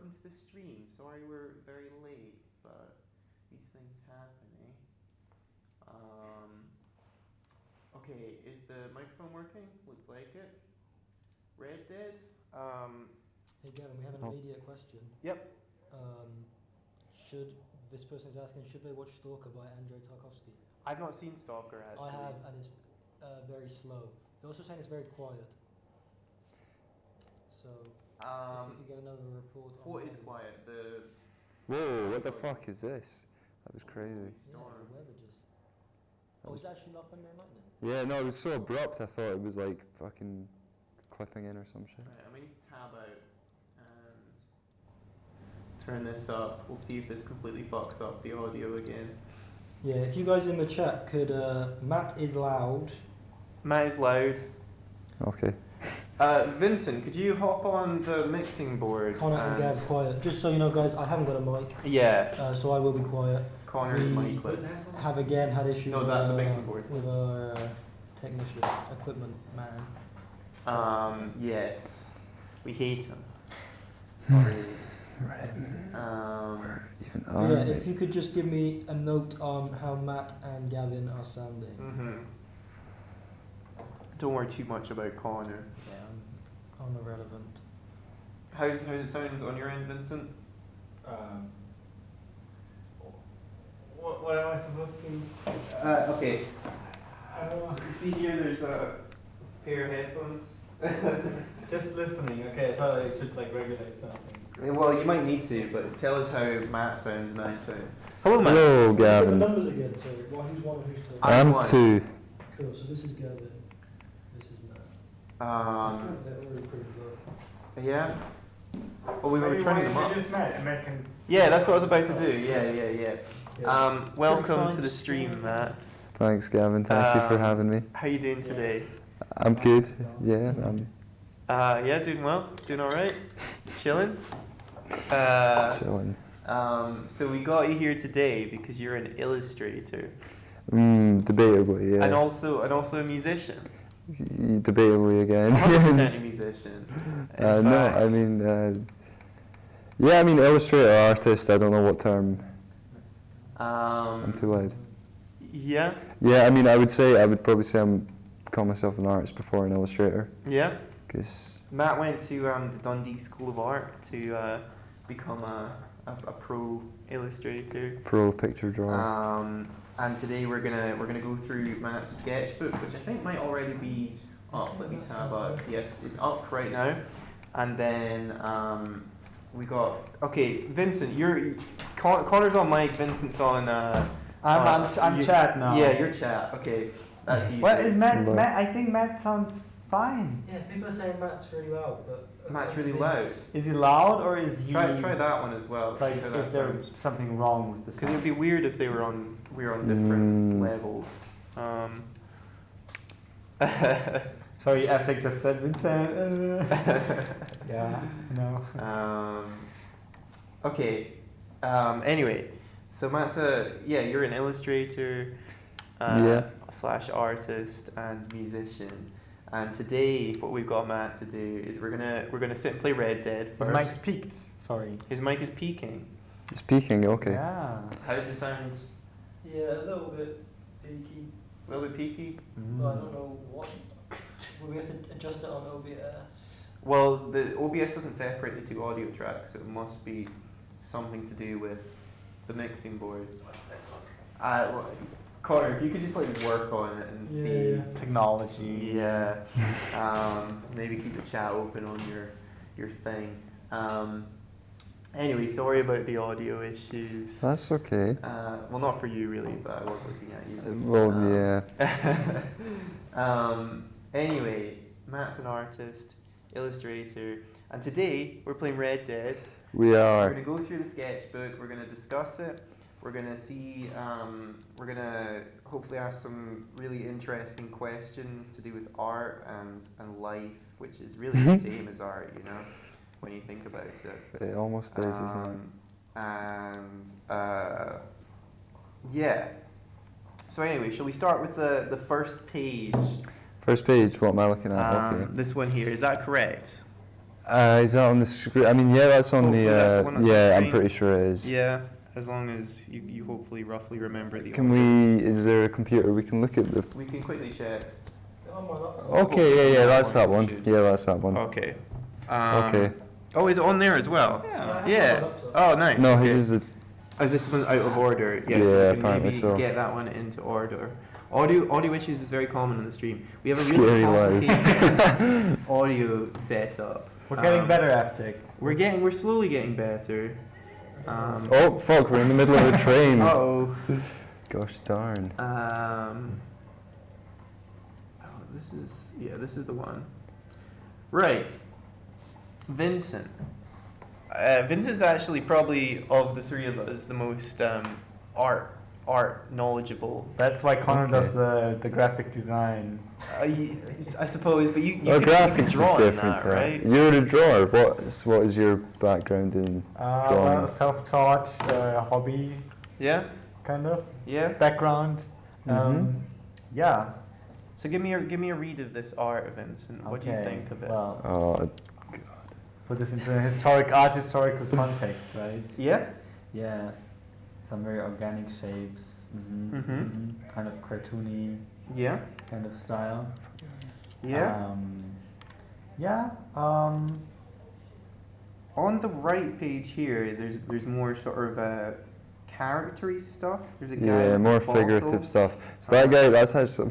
welcome to the stream. Sorry we're very late, but these things happen, eh? Okay, is the microphone working? Looks like it. Red Dead? Hey Gavin, we have an immediate question. Yep. This person is asking, should they watch Stalker by Andrei Tarkovsky? I've not seen Stalker, actually. I have, and it's very slow. They're also saying it's very quiet. So, if we could get another report on what is quiet? Whoa, what the fuck is this? That was crazy. Yeah, the weather just... Oh, is that actually not thunder and lightning? Yeah, no, it was so abrupt, I thought it was like fucking clipping in or some shit. Right, I'm going to tab out and turn this up. We'll see if this completely fucks up the audio again. Yeah, if you guys in the chat could... Matt is loud. Matt is loud. Okay. Vincent, could you hop on the mixing board? Connor and Gav quiet. Just so you know, guys, I haven't got a mic. Yeah. So I will be quiet. Connor is micless. Have again had issues No, the mixing board. with our technician, equipment man. Yes. We hate him. Yeah, if you could just give me a note on how Matt and Gavin are sounding. Mm-hmm. Don't worry too much about Connor. Yeah, I'm irrelevant. How's it sound on your end, Vincent? What am I supposed to? Okay. I don't know. You see here, there's a pair of headphones. Just listening. Okay, I thought I should like regulate something. Well, you might need to, but tell us how Matt sounds now. So, hello, Matt. Hello, Let's get the Gavin. numbers again. So, who's one and who's two? I'm I'm one. 2. Cool. So this is Gavin. This is Matt. I feel like they're already pretty low. Yeah. Well, we were turning them up. Just met American. Yeah, that's what I was about to do. Yeah. Yeah. Welcome to the stream, Matt. Thanks, Gavin. Thank you for having me. How you doing today? I'm good. Yeah, I'm Yeah, doing well. Doing all right. Chilling. chilling. So we got you here today because you're an illustrator Debatably, yeah. and also a musician. Debatably again. 100% a musician. In No, fact. I mean, yeah, I mean, illustrator, artist, I don't know what term. I'm too loud. Yeah. Yeah, I mean, I would probably say call myself an artist before an illustrator. Yeah. Because Matt went to the Dundee School of Art to become a pro illustrator. pro picture drawer. And today we're gonna go through Matt's sketchbook, which I think might already be up. Let me tab out. Yes, it's up right now. And then we got Vincent. Connor's on mic. Vincent's on. I'm chat now. Yeah, you're chat. Okay, that's easy. What is Matt? I think Matt sounds fine. Yeah, people are saying Matt's really loud, but Matt's really loud. Is he loud or is he? Try that one as well. Like see how that if there's sounds. something wrong with the Because it sound. would be weird if we were on different levels. Sorry, after I just said Vincent. Yeah, no. Okay. Anyway, so Matt's you're an illustrator, / artist and musician. And today, what we've got Matt to do is we're gonna sit and play Red Dead His first. mic's peaked. Sorry. His mic is peaking. Speaking, okay. Yeah. How does it sound? yeah, a little bit peaky. A little bit peaky. But I don't know what. Will we have to adjust it on OBS? Well, the OBS doesn't separate the two audio tracks, so it must be something to do with the mixing board. Connor, if you could just work on it and see. Technology. Yeah. Maybe keep the chat open on your thing. Anyway, sorry about the audio issues. That's okay. Well, not for you really, but I was looking at you. Yeah. Anyway, Matt's an artist, illustrator, and today we're playing Red Dead. We We're are. going to go through the sketchbook, we're going to discuss it, we're going to see, we're going to hopefully ask some really interesting questions to do with art and life, which is really the same as art, when you think about it. It almost is, isn't Yeah. So anyway, shall we start with the first page? it? First page, what am I looking at? Okay. This one here, is that correct? Is that on the screen? I mean, yeah, that's on Hopefully that's the one that's on the yeah, I'm screen. pretty sure it is. Yeah, as long as you hopefully roughly remember the Can order. we? Is there a computer we can look at the? We can quickly check. On my laptop. Okay, yeah, that's that one. should. Yeah, that's that one. Okay. Okay. Oh, is it on there as well? Yeah. Yeah. Oh, nice. No, okay. his is Is this one out of order? Yeah, Yeah, so we can apparently maybe so. get that one into order. Audio issues is very common on the stream. We have a Scary really life. complicated audio setup. We're getting better, Aftek. We're slowly getting better. Oh fuck! We're in the middle of a train. Oh. Gosh darn. This is the one. Right. Vincent. Vincent's actually probably of the three of us the most art knowledgeable. That's why Connor Okay. does the graphic design. I suppose, but you Well, can graphics draw is in different. that, right? You're a drawer. What is your background in Well, drawing? self-taught hobby, Yeah, kind of yeah. background. Mhm. Yeah. So give me a read of this art, Vincent. What do you think of it? Well, Oh, put this into a historical context, right? Yeah. Yeah, some very organic shapes, Mhm. kind of cartoony Yeah. kind of style. Yeah. Yeah. On the right page here, there's more sort of charactery stuff. There's a guy. yeah, with more a bottle. figurative stuff. So that guy, that's actually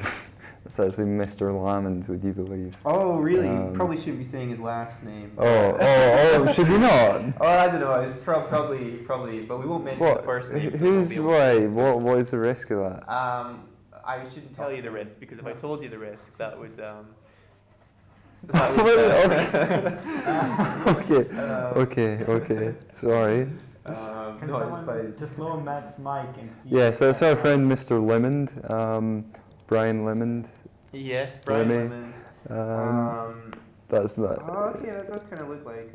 Mr. Lamond. Would you believe? Oh, really? Probably shouldn't be saying his last name. Oh, should we not? Oh, I don't know. It's probably, but we won't mention the What? first name. so Who's we won't be able why? What is the risk of that? to- I shouldn't tell you the risk because if I told you the risk, that would. Okay. Sorry. Can no, it's someone fine. just lower Matt's mic and see? Yeah, so it's our friend Mr. Lemond, Brian Lemond. Yes, Brian Lemmy. Lemond. That's that. Oh, okay, that does kind of look like.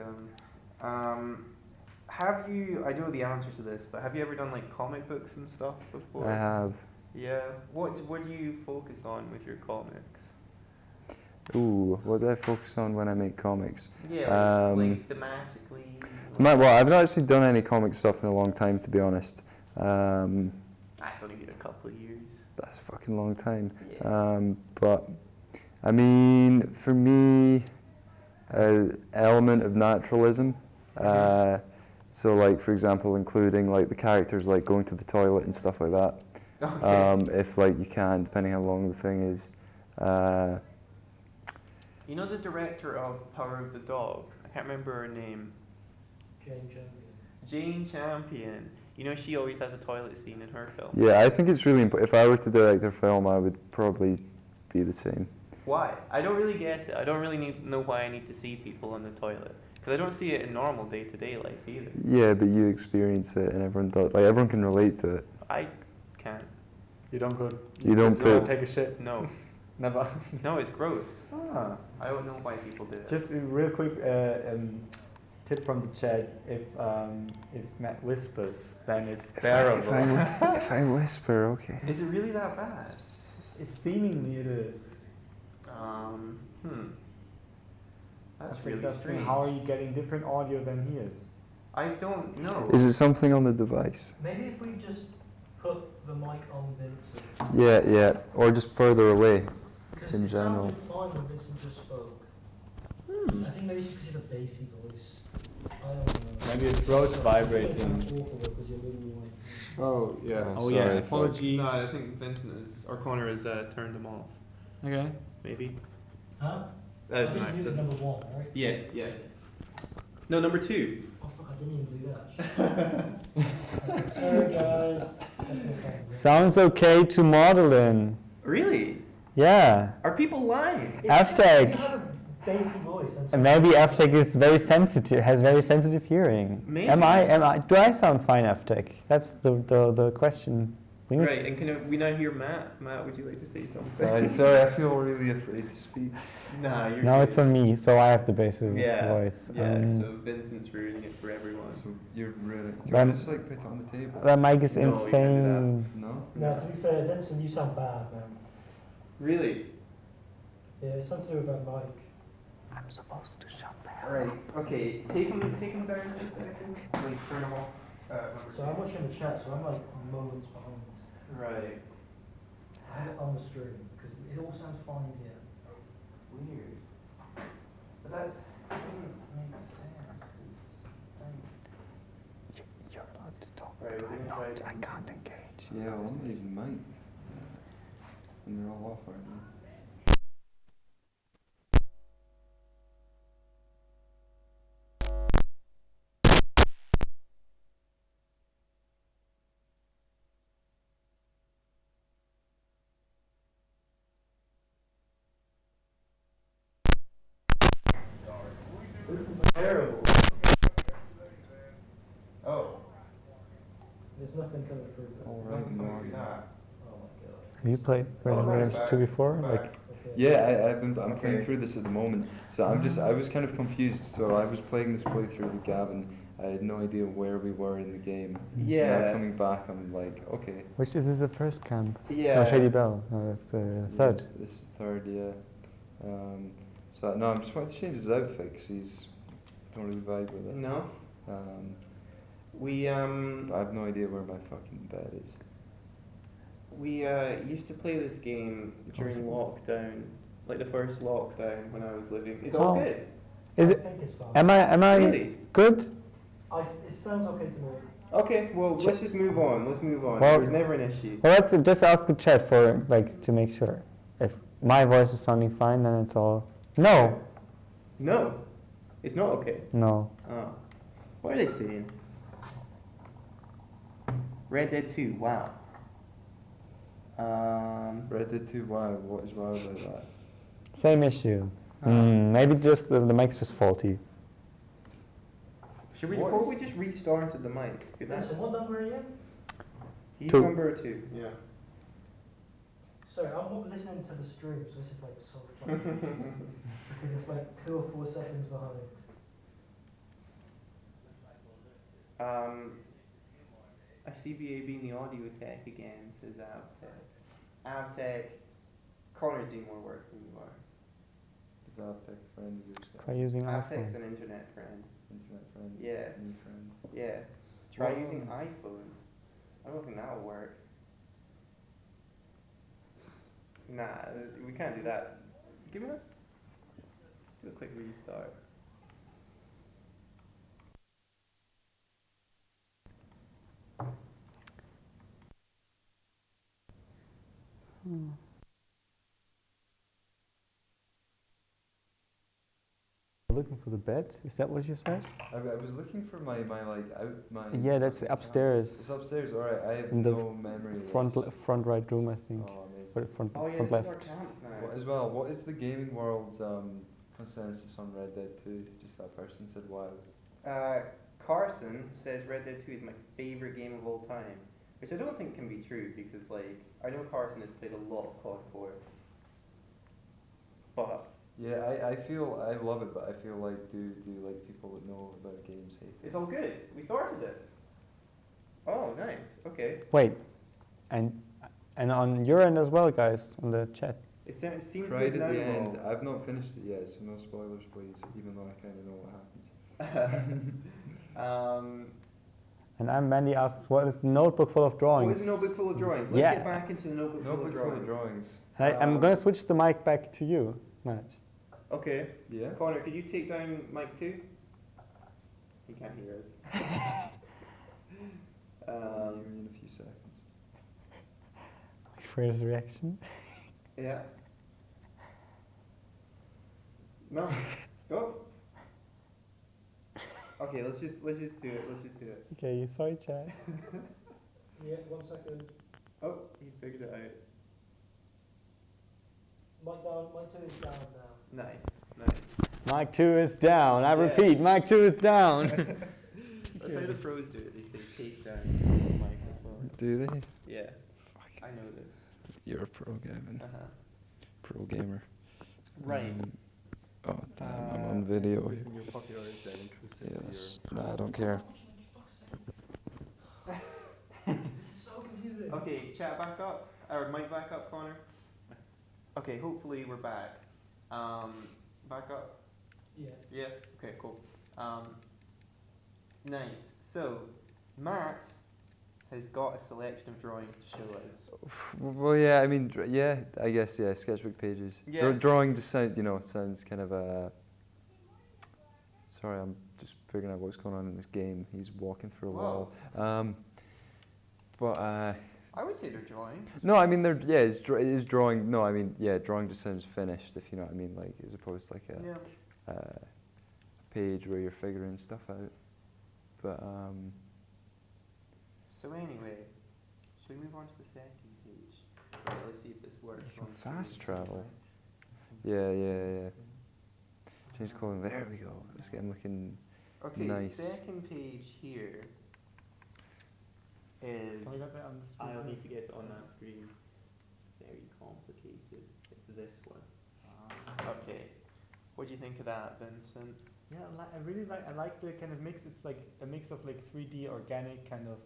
Have you? I know the answer to this, but have you ever done like comic books and stuff before? I have. Yeah. What do you focus on with your comics? Ooh, what do I focus on when I make comics? Yeah, like thematically. Well, I've not actually done any comic stuff in a long time, to be honest. That's only been a couple of years. That's a fucking long time. Yeah. But I mean, for me, element of naturalism. So, like for example, including like the characters like going to the toilet and stuff like that. Okay. If like you can, depending how long the thing is. You know the director of Power of the Dog? I can't remember her name. Jane Champion. Jane Champion. You know she always has a toilet scene in her film. Yeah, I think it's really important. If I were to direct a film, I would probably be the same. Why? I don't really get it. I don't really know why I need to see people on the toilet. Because I don't see it in normal day-to-day life either. Yeah, but you experience it, and everyone does. Like everyone can relate to it. I can't. You don't go. You don't go put. take a shit. No. Never. No, it's gross. Ah. I don't know why people do it. Just a real quick tip from the chat: if Matt whispers, then it's bearable. If I whisper, okay. Is it really that bad? It's seemingly it is. That's I think really that's strange. how are you getting different audio than he is? I don't know. Is it something on the device? Maybe if we just put the mic on Vincent. Yeah, or just further away. Because In it general. sounded fine when Vincent just spoke. I think maybe it's because you have a bassy voice. I don't know. Maybe his throat's vibrating. It's awful though, 'cause you're literally like- Oh, yeah. Oh Sorry, yeah, fuck. apologies. No, I think Vincent is, or Connor has turned them off. Okay. Maybe. Huh? That's I just nice. muted number one, right? Yeah. No, number 2. Oh fuck, I didn't even do that. Sorry guys. That's my fault. Sounds okay to model in. Really? Yeah. Are people lying? It's just Aftec. You have a bassy voice. And And maybe Aftec is very sensitive, has very sensitive hearing. Maybe. Do I sound fine, Aftec? That's the question. We need Right, and can we now hear Matt? Matt, would you like to say something? Sorry, I feel really afraid to speak. Nah, you're No, good. it's on me, so I have the basic Yeah, voice. Yeah, so Vincent's ruining it for everyone. So you're really. you wanna just like put it on the table? that mic is No, you can't do that. insane. No. No, to be fair, Vincent, you sound bad, man. Really? Yeah, it's something to do with that mic. I'm supposed to shut the hell Alright, okay, take them down for a second. Like, turn them off. So I'm watching the chat, so I'm like moments behind. Right. I have it on the stream because it all sounds fine here. Weird. But that doesn't make sense, because... You're allowed to talk. Right, we're gonna try... I can't engage. Yeah, well, I'm even mine. And they're all off right now. This is terrible. Oh. There's nothing coming through. All right, Nothing coming Morgan. through that. Oh my god. Have you played Red Dead Redemption 2 before? Back. Like, Okay. Yeah, I'm Okay. playing through this at the moment. So I was kind of confused. So I was playing this playthrough with Gavin. I had no idea where we were in the game. So now Yeah. coming back, I'm like, okay. which is this the first camp? Yeah. No, Shady Bell. No, that's the third. Yeah, this is the third, yeah. So no, I'm just wanting to change his outfit because he's don't really vibe with it. No. We I have no idea where my fucking bed is. we used to play this game during lockdown, like the first lockdown when I was living. It's all Oh. good. Is I it? think it's fine. Am I Really? good? It sounds okay to me. Okay, well let's just move on. Let's move on. Well- There's never an issue. Well, let's just ask the chat for like to make sure. If my voice is sounding fine, then it's all. No, No, it's not okay. no. Oh, what are they saying? Red Dead 2. Wow. Red Dead 2, why? What is wrong with that? Same issue. Ah. Maybe just the mic's just faulty. Should we? What Before is- we just restarted the mic. Could that? Listen, what number are you? He's 2. number 2. Yeah. Sorry, I'm not listening to the stream, so this is like so funny. Because it's like 2 or 4 seconds behind. I see BA being the audio tech again, says Avtech. Avtech, Connor's doing more work than you are. Is Avtech a friend of yours? Try using Avtech's iPhone. an internet friend. Internet friend? Yeah. New friend? Yeah. Try Well, using iPhone. I don't think that'll work. Nah, we can't do that. Give me this. Let's do a quick restart. Looking for the bed? Is that what you said? I was looking for my Yeah, that's upstairs. It's upstairs, alright. I have In the no memory of Front this. front right room, I think. Oh, amazing. Or front Oh yeah, front this is our left. camp now. What, as well, what is the gaming world's consensus on Red Dead 2? Just that person said wow. Carson says Red Dead 2 is my favorite game of all time, which I don't think can be true because, like, I know Carson has played a lot of COD 4. But Yeah, I feel I love it, but I feel like do like people that know about games hate it. it's all good. We started it. Oh, nice. Okay. Wait, and on your end as well, guys, on the chat. It seems Right good at now. the end, Mo. I've not finished it yet, so no spoilers, please. Even though I kind of know what happens. And I'm Mandy asks, what is the notebook full of drawings? What is a notebook full of drawings? Let's Yeah. get back into the notebook, Notebook full of drawings. And I'm going to switch the mic back to you, Matt. Okay. Yeah. Connor, could you take down mic 2? He can't hear us. I'll hear you in a few seconds. Wait for his reaction. Yeah. No. Go. Okay, let's just do it. Let's just do it. Okay, sorry, chat. Yeah, 1 second. Oh, he's figured it out. Mic down, mic 2 is down now. Nice, nice. Mic 2 is down. I Yeah. repeat, mic 2 is down. That's how the pros do it. They say take down the microphone. Do they? Yeah, Fuck. I know this. You're a pro, Gavin. Uh-huh. Pro gamer. Right. Oh damn, I'm on video. Listen, your popular is that intrusive. Yes. Nah, I don't care. This is so confusing. Okay, chat back up. Or mic back up, Connor. Okay, hopefully we're back. Back up. Yeah. Yeah. Okay. Cool. Nice. So, Matt has got a selection of drawings to show us. Well, yeah, I mean, yeah, I guess, yeah, sketchbook pages. Yeah. Drawing just sounds kind of sorry, I'm just figuring out what's going on in this game. He's walking through a wall. But I would say they're drawings. no, I mean, it is drawing. No, I mean, yeah, drawing just sounds finished, if you know what I mean, like, as opposed to like Yeah. a page where you're figuring stuff out. But So anyway, should we move on to the second page? Right, let's see if this works. You can on fast screen. travel. Yeah. Change coloring. There we go. I'm looking Okay, nice. second page here is. Can we get that on the screen? I'll need to get it on that screen. It's very complicated. It's this one. Okay. What do you think of that, Vincent? Yeah, I really like. I like the kind of mix. It's like a mix of like 3D organic kind of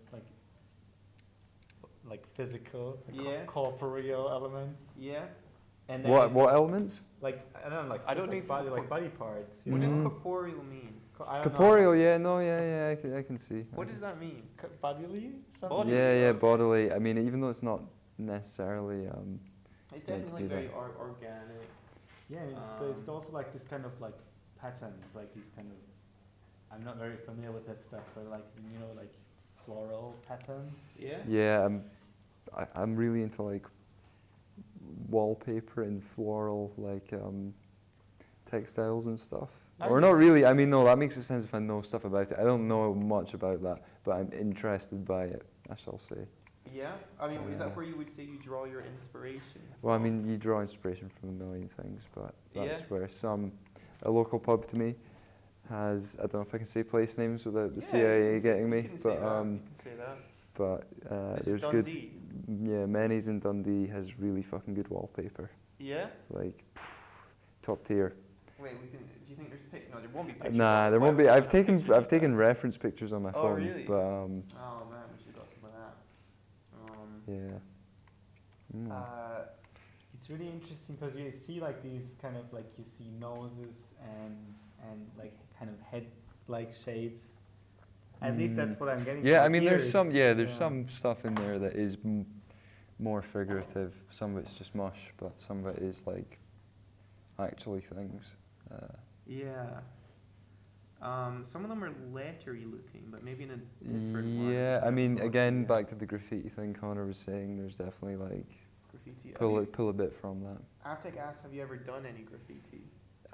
like physical, Yeah. corporeal elements. Yeah. And then What it's elements? like I don't know, like I don't like know if body parts. What does Mm. corporeal mean? I don't know. Corporeal, yeah, no, yeah, I can see. What does that mean? Bodily? Something? Body? Yeah, Okay. bodily. I mean, even though it's not necessarily, It's meant to definitely be very that. organic. Yeah, it's Um, also like this kind of like patterns, like these kind of. I'm not very familiar with this stuff, but like like floral patterns. Yeah. Yeah, I'm really into like wallpaper and floral like textiles and stuff. Or not really. I mean, no, that makes sense if I know stuff about it. I don't know much about that, but I'm interested by it, I shall say. Yeah. I mean, is Yeah. that where you would say you draw your inspiration? Well, I from? mean, you draw inspiration from a million things, but that's Yeah. where a local pub to me has, I don't know if I can say place names without the Yeah, CIA you can getting say- me, you can say but that, you can say that. This is there's good, Dundee. yeah, Manny's in Dundee has really fucking good wallpaper, Yeah. like top tier. Wait, we can. Do you think there's No, there won't be pictures. Nah, there Why won't would be. we I've have taken pictures of that? reference pictures on my Oh, phone, really? but Oh man, we should have got some of that. yeah. Mm. It's really interesting because you see like these kind of like you see noses and like kind of head-like shapes. At least that's what I'm getting. Yeah, from I mean, there's ears. there's some stuff in there that is more figurative. Some of it's just mush, but some of it is like actually things. Yeah. Some of them are lettery looking, but maybe in a different one. Yeah, I mean, again, Yeah. back to the graffiti thing Connor was saying. There's definitely like Graffiti. pull a bit from that. I have to ask, have you ever done any graffiti?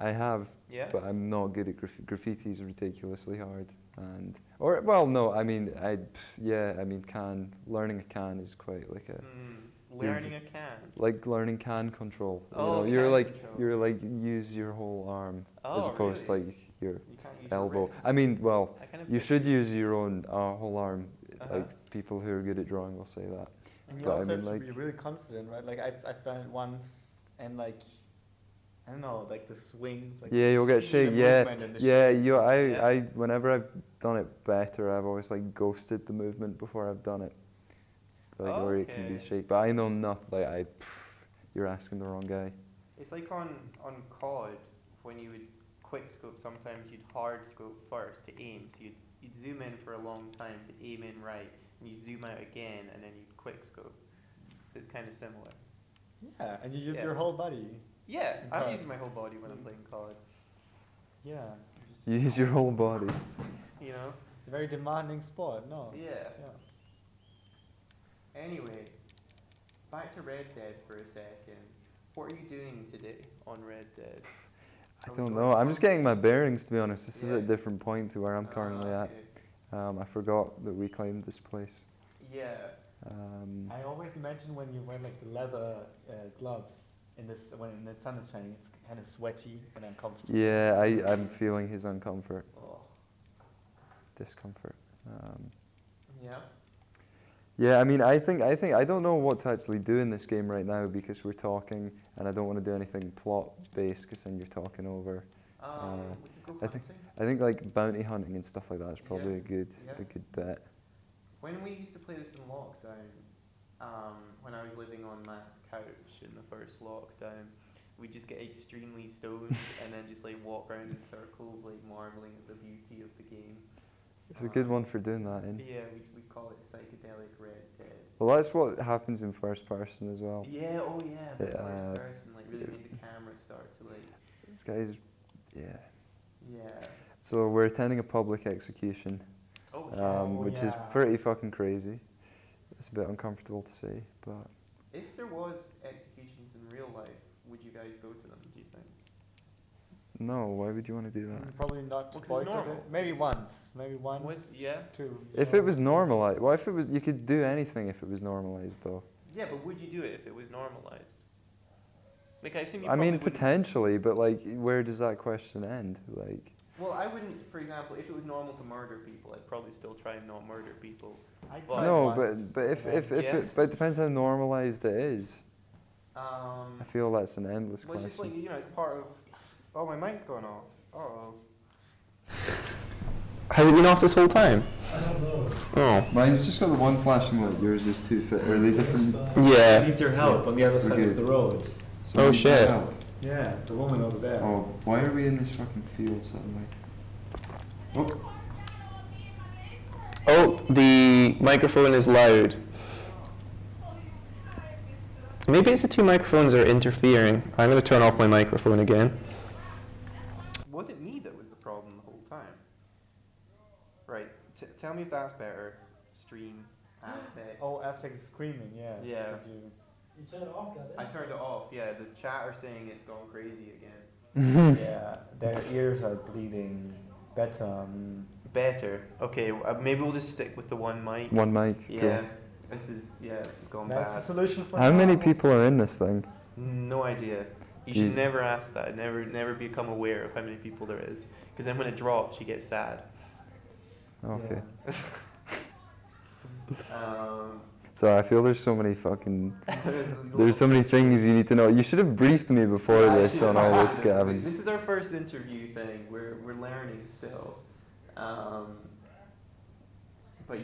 I have, Yeah. but I'm not good at graffiti. Is ridiculously hard, I mean, learning a can is quite like a. Learning a can. Like learning can control. Oh, you're can like control. you're like use your whole arm as Oh, opposed really? to like your You can't use your elbow. wrist. I mean, well, I kind of you picture- should use your own whole arm. Uh-huh. Like people who are good at drawing will say that. And you But I also mean, have to like- be really confident, right? Like I found it once, and like I don't know, like the swings. Like Yeah, you'll get see shake. the Yeah, movement and the yeah. shape. I whenever I've done it better, I've always like ghosted the movement before I've done it. Like where it can be Okay. shake. But I know nothing. Like you're asking the wrong guy. It's like on COD when you would quick scope. Sometimes you'd hard scope first to aim. So you'd zoom in for a long time to aim in right, and you zoom out again, and then you'd quick scope. It's kind of similar. Yeah, and you use Yeah. your whole body. Yeah, In I'm COD. using my whole body when I'm playing COD. Yeah, You use your whole body. You know? it's a very demanding sport. No. Yeah. Yeah. Anyway, back to Red Dead for a second. What are you doing today on Red Dead? I Are we don't going know. I'm on? just getting my bearings, to be honest. This is Yeah. at a different point to where I'm currently at. Okay. I forgot that we claimed this place. Yeah. I always imagine when you wear like the leather gloves when the sun is shining, it's kind of sweaty and uncomfortable. Yeah, I'm feeling his discomfort. Yeah. Yeah, I mean, I think I don't know what to actually do in this game right now because we're talking, and I don't want to do anything plot based because then you're talking over. We could go I think- hunting. I think like bounty hunting and stuff like that is probably Yeah, a yeah. good bet. When we used to play this in lockdown, when I was living on Matt's couch in the first lockdown, we'd just get extremely stoned and then just like walk around in circles, like marveling at the beauty of the game. It's a good one for doing that in. Yeah, we call it psychedelic Red Dead. Well, that's what happens in first person as well. Yeah, oh yeah, the Yeah, first person, like really made the camera start to like, This guy's, yeah. yeah. So we're attending a public execution, Oh, yeah. which is yeah. pretty fucking crazy. It's a bit uncomfortable to say, but If there was executions in real life, would you guys go to them, do you think? no, why would you want to do that? Probably not Well, 'cause it's boycott normal. it. Maybe once. Maybe once. Would, yeah? Two. If it was normalized, well, if it was, you could do anything if it was normalized, though. Yeah, but would you do it if it was normalized? Like, I assume you I mean, probably wouldn't- potentially, but like, where does that question end? Like, Well, I wouldn't, for example, if it was normal to murder people, I'd probably still try and not murder people. I Well, tried no, once, but if Yeah. but it depends how normalized it is. Um, I feel that's an endless well, it's just like, question. you know, it's part of... Oh, my mic's going off. Uh-oh. Has it been off this whole time? I don't know. Oh. Mine's just got the one flashing light. Yours is two fit. Are they different? Yeah. needs your help on the other side good. of the road. So Oh, we can shit. help. Yeah, the woman over there. Oh, why are we in this fucking field suddenly? Oh, Oh, the microphone is loud. Maybe it's the two microphones are interfering. I'm going to turn off my microphone again. Was it me that was the problem the whole time? Right, tell me if that's better. Stream, Avtech. Oh, Avtech is screaming, yeah. Yeah. Did you? You turn it off, Gavin. I turned it off, yeah. The chat are saying it's gone crazy again. Yeah, their ears are bleeding. Better. Better. Okay, maybe we'll just stick with the one mic. one mic. Yeah, this is gone That's the bad. solution for Cool. How many now. people are in this thing? No idea. You Do you- should never ask that. Never become aware of how many people there is. Because then when it drops, you get sad. Okay. Yeah. So I feel there's so many fucking, there's so many things you need to know. You should have briefed me before Yeah, this on all this, Gavin. This is our first interview thing. We're learning still. But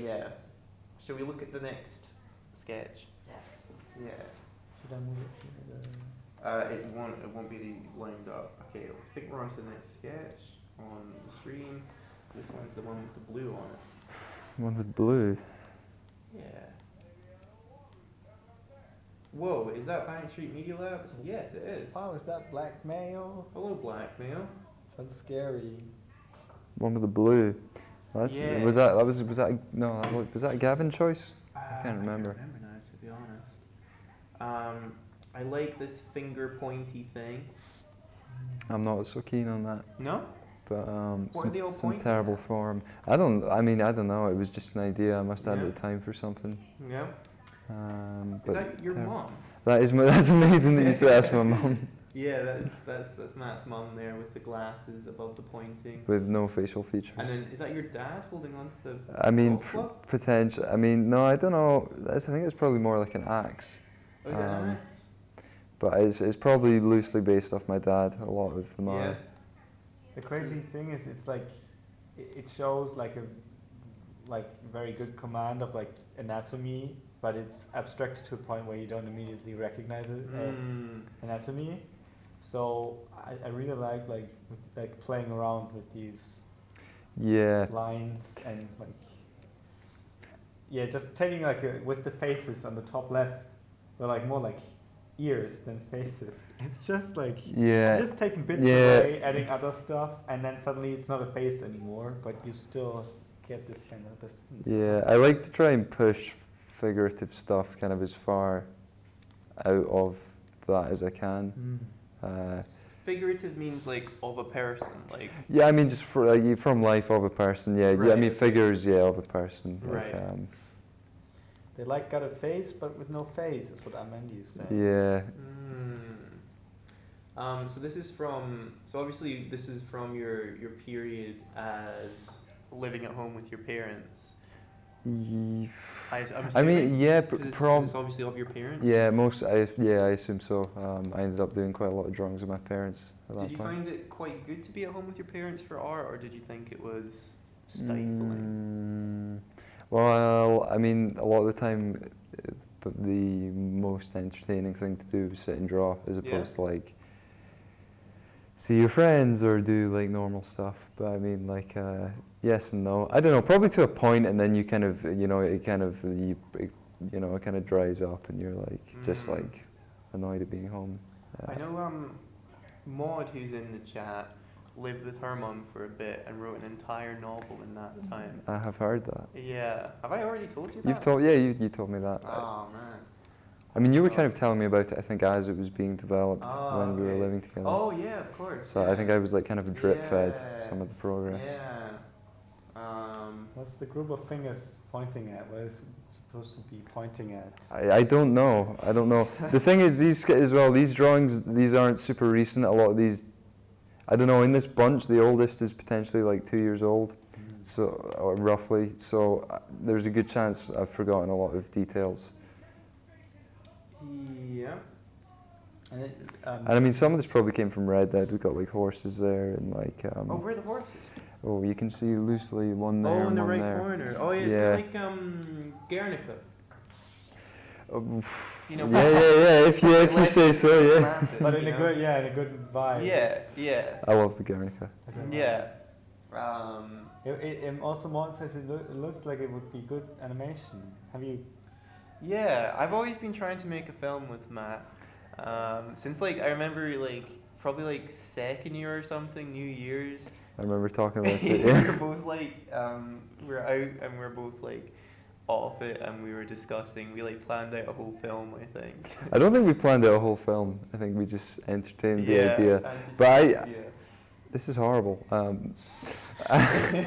yeah, shall we look at the next sketch? Yes. Yeah. Should I move it here? It won't be lined up. Okay, I think we're on to the next sketch on the stream. This one's the one with the blue on it. One with blue. Yeah. Whoa, is that Bank Street Media Labs? Yes, it is. Oh, is that blackmail? Hello, Blackmail. Sounds scary. One with the blue. That's, Yeah. Was that no, was that a Gavin choice? I can't remember. I can't remember now, to be honest. I like this finger pointy thing. I'm not so keen on that. No? But What are they all some pointing terrible at? form. I don't know. It was just an idea. I must have had Yeah. the time for something. Yeah. Is But that your mom? that's amazing that you said that's my mom Yeah, that's Matt's mum there with the glasses above the pointing. with no facial features. And then is that your dad holding on to the I mean, golf club? potential. I mean, no, I don't know. I think it's probably more like an axe. Oh, is that an um, axe? But it's probably loosely based off my dad. A lot of them Yeah. are. The crazy thing is, it's like it shows like a very good command of like anatomy, but it's abstracted to a point where you don't immediately recognize it as Mm. anatomy. So I really like playing around with these Yeah. lines and just taking with the faces on the top left, they're like more like ears than faces. It's just like Yeah. just taking bits Yeah. away, adding other stuff, and then suddenly it's not a face anymore, but you still get this kind of distance. Yeah. I like to try and push figurative stuff kind of as far out of that as I can. Figurative means like of a person, like Yeah, I mean just from life of a person. Yeah, yeah. I Right, mean okay. figures. Yeah, of a person. Right. They got a face, but with no face, is what Amendy is saying. Yeah. So this is from. So obviously this is from your period as living at home with your parents. Ye- I'm I assuming, mean, yeah, 'cause this is obviously of your parents. yeah, I assume so. I ended up doing quite a lot of drawings with my parents at that Did you point. find it quite good to be at home with your parents for art, or did you think it was stifling? Well, I mean, a lot of the time, but the most entertaining thing to do was sit and draw, as opposed to like see your friends or do like normal stuff. But I mean, like, yes and no. I don't know, probably to a point, and then you kind of, it kind of, it kind of dries up, and you're like, just like annoyed at being home. I know Maud, who's in the chat, lived with her mum for a bit and wrote an entire novel in that time. I have heard that. Yeah. Have I already told you that? You've told, yeah, you told me that. Oh, man. I mean, you were kind of telling me about it, I think, as it was being developed Oh, when we were okay. living together. Oh, yeah, of course. So yeah. I think I was like kind of drip-fed Yeah. some of the progress. Yeah. What's the group of fingers pointing at? What is it supposed to be pointing at? I don't know. I don't know. The thing is, these drawings, these aren't super recent. A lot of these, I don't know, in this bunch, the oldest is potentially like 2 years old, so or roughly. So there's a good chance I've forgotten a lot of details. Yeah. And, And I mean, some of this probably came from Red Dead. We've got like horses there and like, Oh, where are the horses? oh, you can see loosely one there Oh, in and the one right there. corner. Oh, yeah, it's Yeah. like Guernica. Oh, You know, yeah. If you say so, yeah. Massive, but in you a know? good, in a good vibe. Yeah. I love the Guernica. Yeah. It also Mon says it looks like it would be good animation. Have you? Yeah, I've always been trying to make a film with Matt. Since like I remember like probably like second year or something, New Year's. I remember talking about it. we Yeah. were both like we're out and we were both like off it, and we were discussing. We like planned out a whole film, I think. I don't think we planned out a whole film. I think we just entertained the idea. and just- But I- yeah. This is horrible. I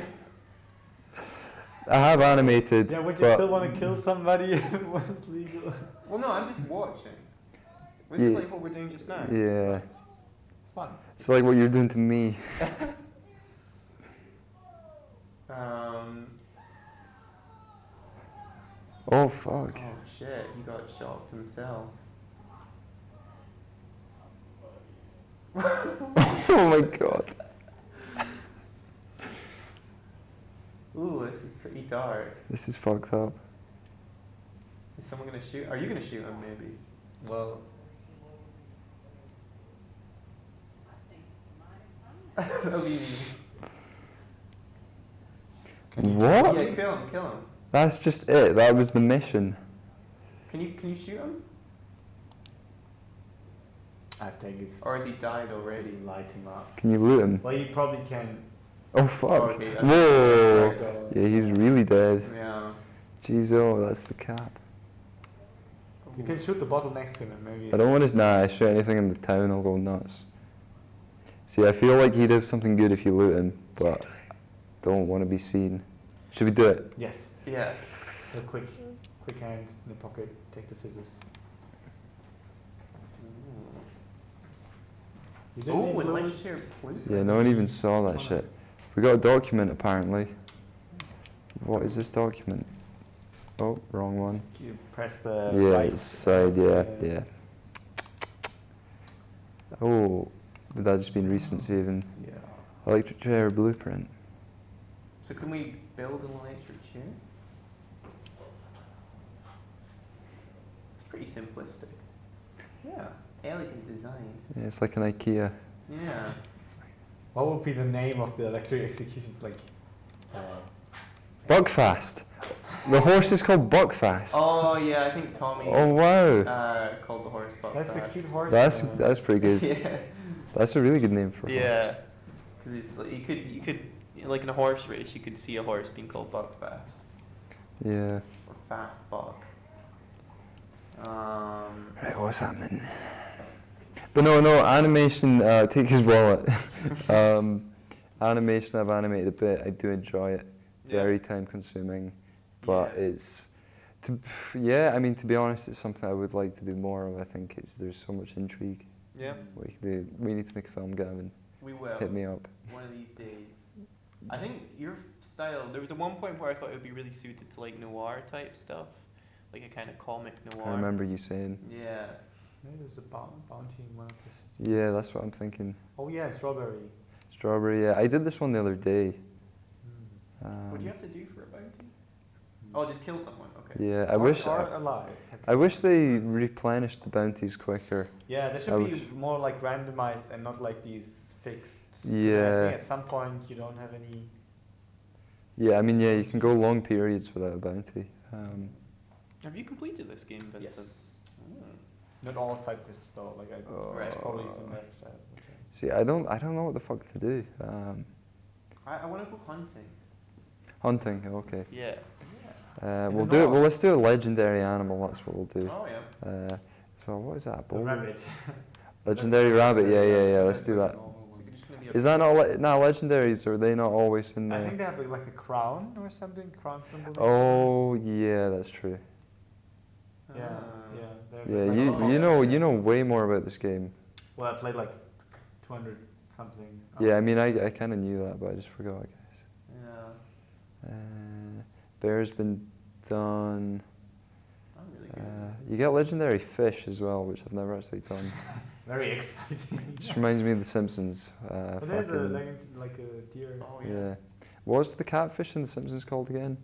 have animated. Yeah, would you but still want to kill somebody if it was legal? Well, no, I'm just watching. This Yeah. is like what we're doing just now. Yeah, It's fun. it's like what you're doing to me. Oh fuck! Oh shit, he got shocked himself. Oh my god! Ooh, this is pretty dark. This is fucked up. Is someone gonna shoot? Are you gonna shoot him? Maybe. Well, That'll be. What? Yeah, kill him. Kill him. That's just it. That was the mission. Can you shoot him? I think it's. Or has he died already? Light him up. Can you loot him? Well, you probably can. Oh fuck! Okay, Whoa! that's- Yeah, he's really dead. Yeah. Jeez, oh, that's the cap. You can shoot the bottle next to him and maybe. I don't want to. Nah, I shoot anything in the town, I'll go nuts. See, I feel like he'd have something good if you loot him, but don't want to be seen. Should we do it? Yes. Yeah. A quick hand in the pocket. Take the scissors. You didn't Oh, need and those. legendary flute. Yeah, no one even saw that shit. We got a document apparently. What is this document? Oh, wrong one. You press the Yeah, right side, yeah. Oh, would that just been recent saving? Yeah. Electric chair blueprint. So can we build an electric chair? It's pretty simplistic. Yeah. Elegant design. Yeah, it's like an IKEA. Yeah. What would be the name of the electric executions? Like. Buckfast. The horse is called Buckfast. Oh yeah, I think Tommy Oh wow. called the horse Buckfast. That's a cute horse. That's pretty good. Yeah. That's a really good name for a Yeah. horse. Because it's like you could like in a horse race you could see a horse being called Buckfast Yeah. or Fast Buck. Right, what's happening? But no, animation, take his wallet. Animation, I've animated a bit, I do enjoy it. Very time consuming, but Yeah. it's, I mean, to be honest, it's something I would like to do more of. I think there's so much intrigue. Yeah. We need to make a film, Gavin. We will. Hit me up. One of these days. I think your style. There was one point where I thought it would be really suited to like noir type stuff, like a kind of comic noir. I remember you saying. Yeah. Maybe there's a bounty in one of this. Yeah, that's what I'm thinking. Oh yeah, strawberry. Strawberry, yeah. I did this one the other day. What do you have to do for a bounty? Oh, just kill someone. Okay. Yeah, Or alive. I wish they replenished the bounties quicker. Yeah, they I should be wish- more like randomized and not like these fixed. Yeah. I think at some point you don't have any. Yeah, I mean, yeah, you can go long periods without a bounty. Have you completed this game, Vincent? Yes. Oh. Not all side quests though. Like there's probably some left. See, I don't know what the fuck to do. I want to go hunting. Hunting, okay. Yeah. We'll do it. Well, let's do a legendary animal. That's what we'll do. Oh yeah. So what is that? A The bull? rabbit. Legendary rabbit. Yeah. Let's do that. You're just gonna be a- Is that not legendaries? Or are they not always in I there? think they have like a crown or something. Crown symbol. Oh yeah, that's true. Yeah. Ah. Yeah. Yeah, Like you know way more about this game. Well, I played like 200 something. Yeah, I hours. mean I kind of knew that, but I just forgot. I guess. Yeah. Bear's been done. I'm really good. at this. You get legendary fish as well, which I've never actually done. Very exciting. Just reminds me of The Simpsons. But there's a fucking- legend, like a deer. Oh yeah. yeah. What's the catfish in The Simpsons called again?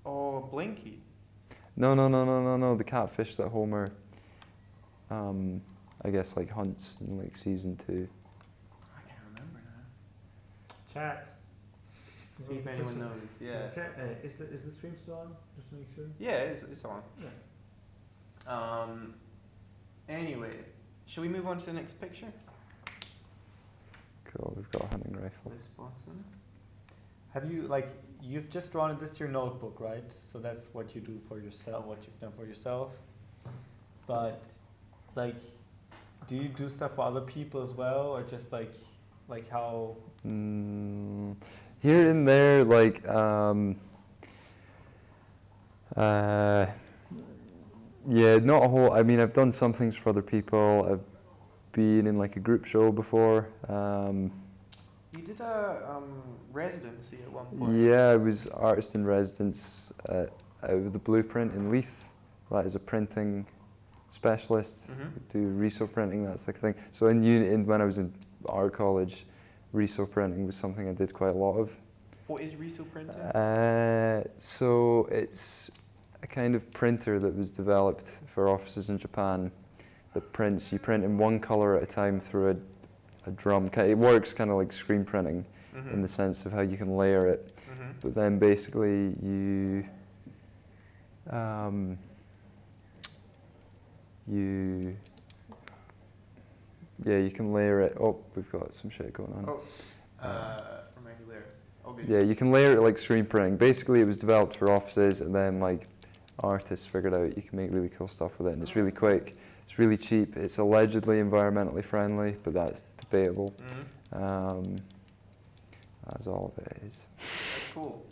Oh, Blinky. No. The catfish that Homer, I guess like hunts in like season 2. I can't remember now. Chat. See if anyone knows. Yeah. Chat. Is the stream still on? Just to make sure. Yeah, it's on. Anyway, shall we move on to the next picture? Cool. We've got a hunting rifle. This bottom. Have you you've just drawn this your notebook, right? So that's what you do for yourself, what you've done for yourself. But like, do you do stuff for other people as well, or just like how? Here and there, like yeah, not a whole. I mean, I've done some things for other people. I've been in like a group show before. You did a residency at one point. Yeah, I was artist in residence at the Blueprint in Leith. That is a printing specialist. Mm-hmm. Do reso printing, that sort of thing. So when I was in art college, reso printing was something I did quite a lot of. What is reso printing? So it's a kind of printer that was developed for offices in Japan that prints. You print in one color at a time through a drum. It works kind of like screen printing in the sense of how you can layer it. Mm-hmm. But then basically you can layer it. Oh, we've got some shit going on. Remind me later. Okay. Yeah, you can layer it like screen printing. Basically, it was developed for offices, and then like artists figured out you can make really cool stuff with it, and it's really quick. It's really cheap. It's allegedly environmentally friendly, but that's debatable. Mm-hmm. That's all of it is. That's cool.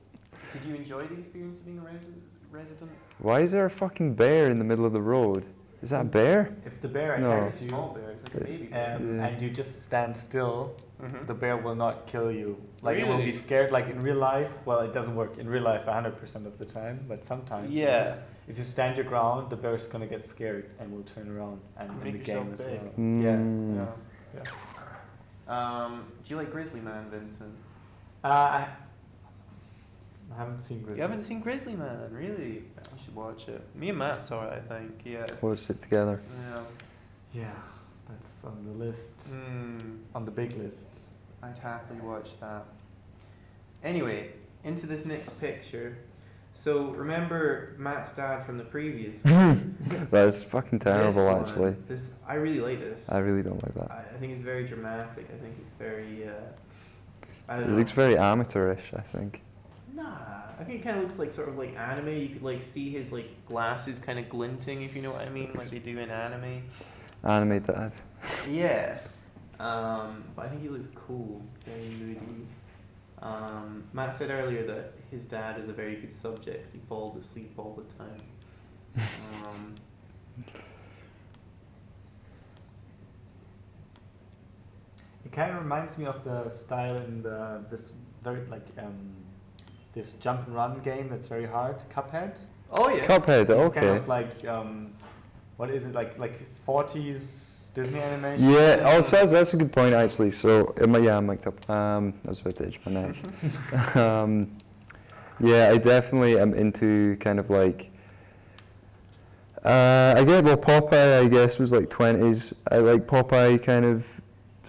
Did you enjoy the experience of being a resident? Why is there a fucking bear in the middle of the road? Is that a bear? If the bear No. attacks It's a you, small bear. It's like a baby bear. Yeah. and you just stand still, Mm-hmm. the bear will not kill you. Like it will Really? be scared. Like in real life, well, it doesn't work in real life 100% of the time, but sometimes. Yeah. If you stand your ground, the bear is gonna get scared and will turn around and in Make the game yourself as big. well. Mm. Yeah. Do you like Grizzly Man, Vincent? I haven't seen Grizzly. You haven't seen Grizzly Man, really? We should watch it. Me and Matt saw it, I think. Yeah. Watch it together. Yeah. Yeah, that's on the list. Mm, On the big list. I'd happily watch that. Anyway, into this next picture. So remember Matt's dad from the previous? That's fucking terrible, This one, actually. This I really like this. I really don't like that. I think it's very dramatic. I think it's very. I It don't know. looks very amateurish, I think. Nah, I think it kind of looks like sort of like anime. You could like see his like glasses kind of glinting, if you know what I mean, like they do in anime. Anime dad. Yeah. But I think he looks cool, very moody. Matt said earlier that his dad is a very good subject 'cause he falls asleep all the time. It kind of reminds me of the style in this very this jump and run game that's very hard, Cuphead. Oh yeah. Cuphead, It's okay. kind of like what is it like 40s Disney animation? Yeah, oh, so that's a good point, actually. So, I'm mic'd up. I was about to itch my neck. Yeah, I definitely am into kind of like, Popeye, I guess, was like 20s. I like Popeye kind of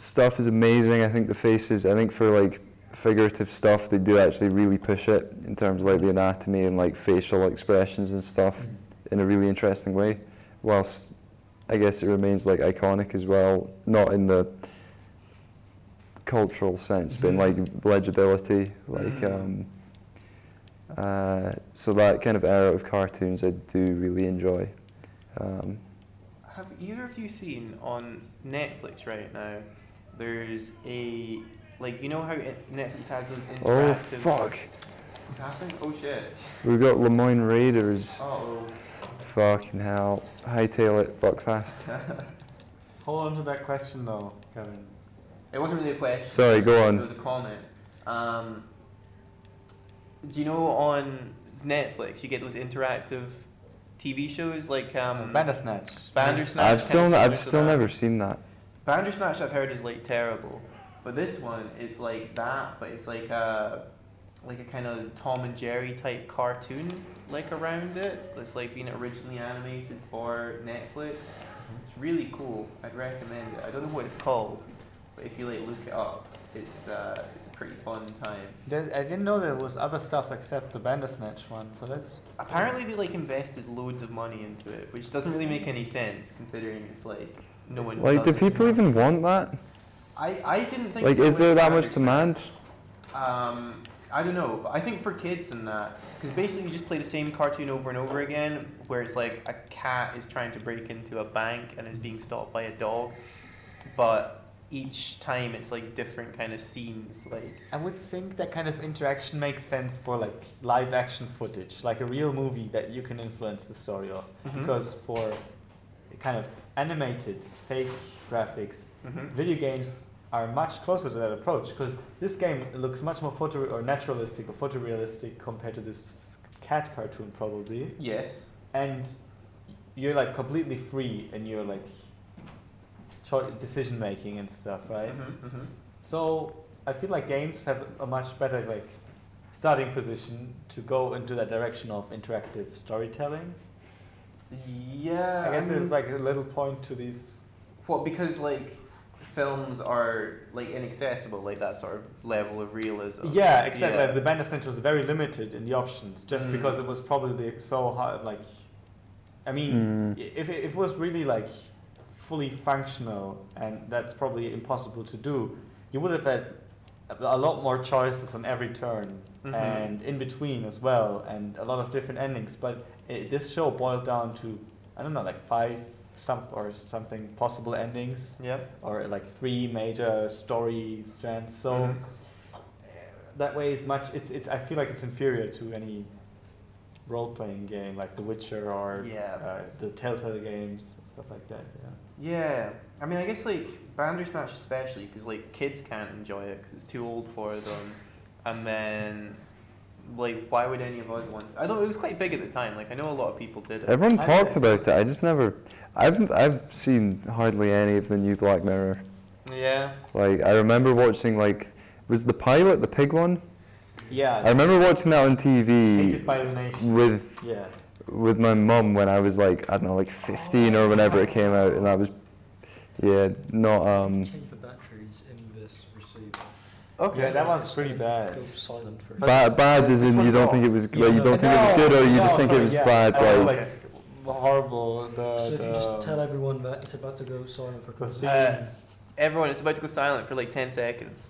stuff is amazing. I think the faces, I think for like figurative stuff, they do actually really push it in terms of like the anatomy and like facial expressions and stuff in a really interesting way. Whilst I guess it remains like iconic as well, not in the cultural sense, but in like legibility, like so that kind of era of cartoons I do really enjoy. Have either of you seen on Netflix right now? There's a like, you know how Netflix has those interactive. Oh fuck! What's happening? Oh shit! We've got Lemoyne Raiders. Oh. Fucking hell! Hightail it, Buckfast. Hold on to that question though, Kevin. It wasn't really a question. Sorry, go on. It was a comment. Do you know on Netflix you get those interactive TV shows like Bandersnatch. Bandersnatch? I've still never seen that. Bandersnatch I've heard is like terrible, but this one is like that, but it's like a kind of Tom and Jerry type cartoon like around it. It's like being originally animated for Netflix. It's really cool. I'd recommend it. I don't know what it's called, but if you like look it up, it's a pretty fun time. I didn't know there was other stuff except the Bandersnatch one, so that's... Apparently they like invested loads of money into it, which doesn't really make any sense considering it's like no one. Like, do does people it. even want that? I didn't think. Like, so is with there that much Bandersnatch. demand? I don't know, but I think for kids and that, because basically you just play the same cartoon over and over again, where it's like a cat is trying to break into a bank and is being stopped by a dog, but each time it's like different kind of scenes. Like I would think that kind of interaction makes sense for like live action footage, like a real movie that you can influence the story of. Because for kind of animated fake graphics, video games are much closer to that approach, because this game looks much more naturalistic or photorealistic compared to this cat cartoon probably. Yes. And you're like completely free in your like decision making and stuff, right? So I feel like games have a much better like starting position to go into that direction of interactive storytelling. Yeah. I guess there's like a little point to these. What, because like films are like inaccessible, like that sort of level of realism. Yeah, exactly. Like, the Bandersnatch was very limited in the options, just because it was probably so hard. Like, I mean, if it was really like fully functional, and that's probably impossible to do, you would have had a lot more choices on every turn and in between as well, and a lot of different endings. But this show boiled down to, I don't know, like 5 something possible endings, or like 3 major story strands. So that way is much. It's. I feel like it's inferior to any role-playing game like The Witcher or the Telltale games, stuff like that. Yeah, I mean, I guess like Bandersnatch especially, because like kids can't enjoy it because it's too old for them, and then like why would any of us want to? I thought it was quite big at the time. Like I know a lot of people did it. Everyone talked about it. I just never. I've seen hardly any of the new Black Mirror. Yeah. Like I remember watching like, was the pilot the pig one? Yeah. I remember watching that on TV Hated by the Nation. with my mum when I was like, I don't know, like 15 or whenever it came out, and I was not Change the batteries in this receiver. Okay. Yeah, that one's pretty bad. Go silent for. bad as in you don't think it was like, you don't think it was good, or you just think it was bad, like. Horrible. So if you just tell everyone that it's about to go silent for Everyone, it's about to go silent for like 10 seconds.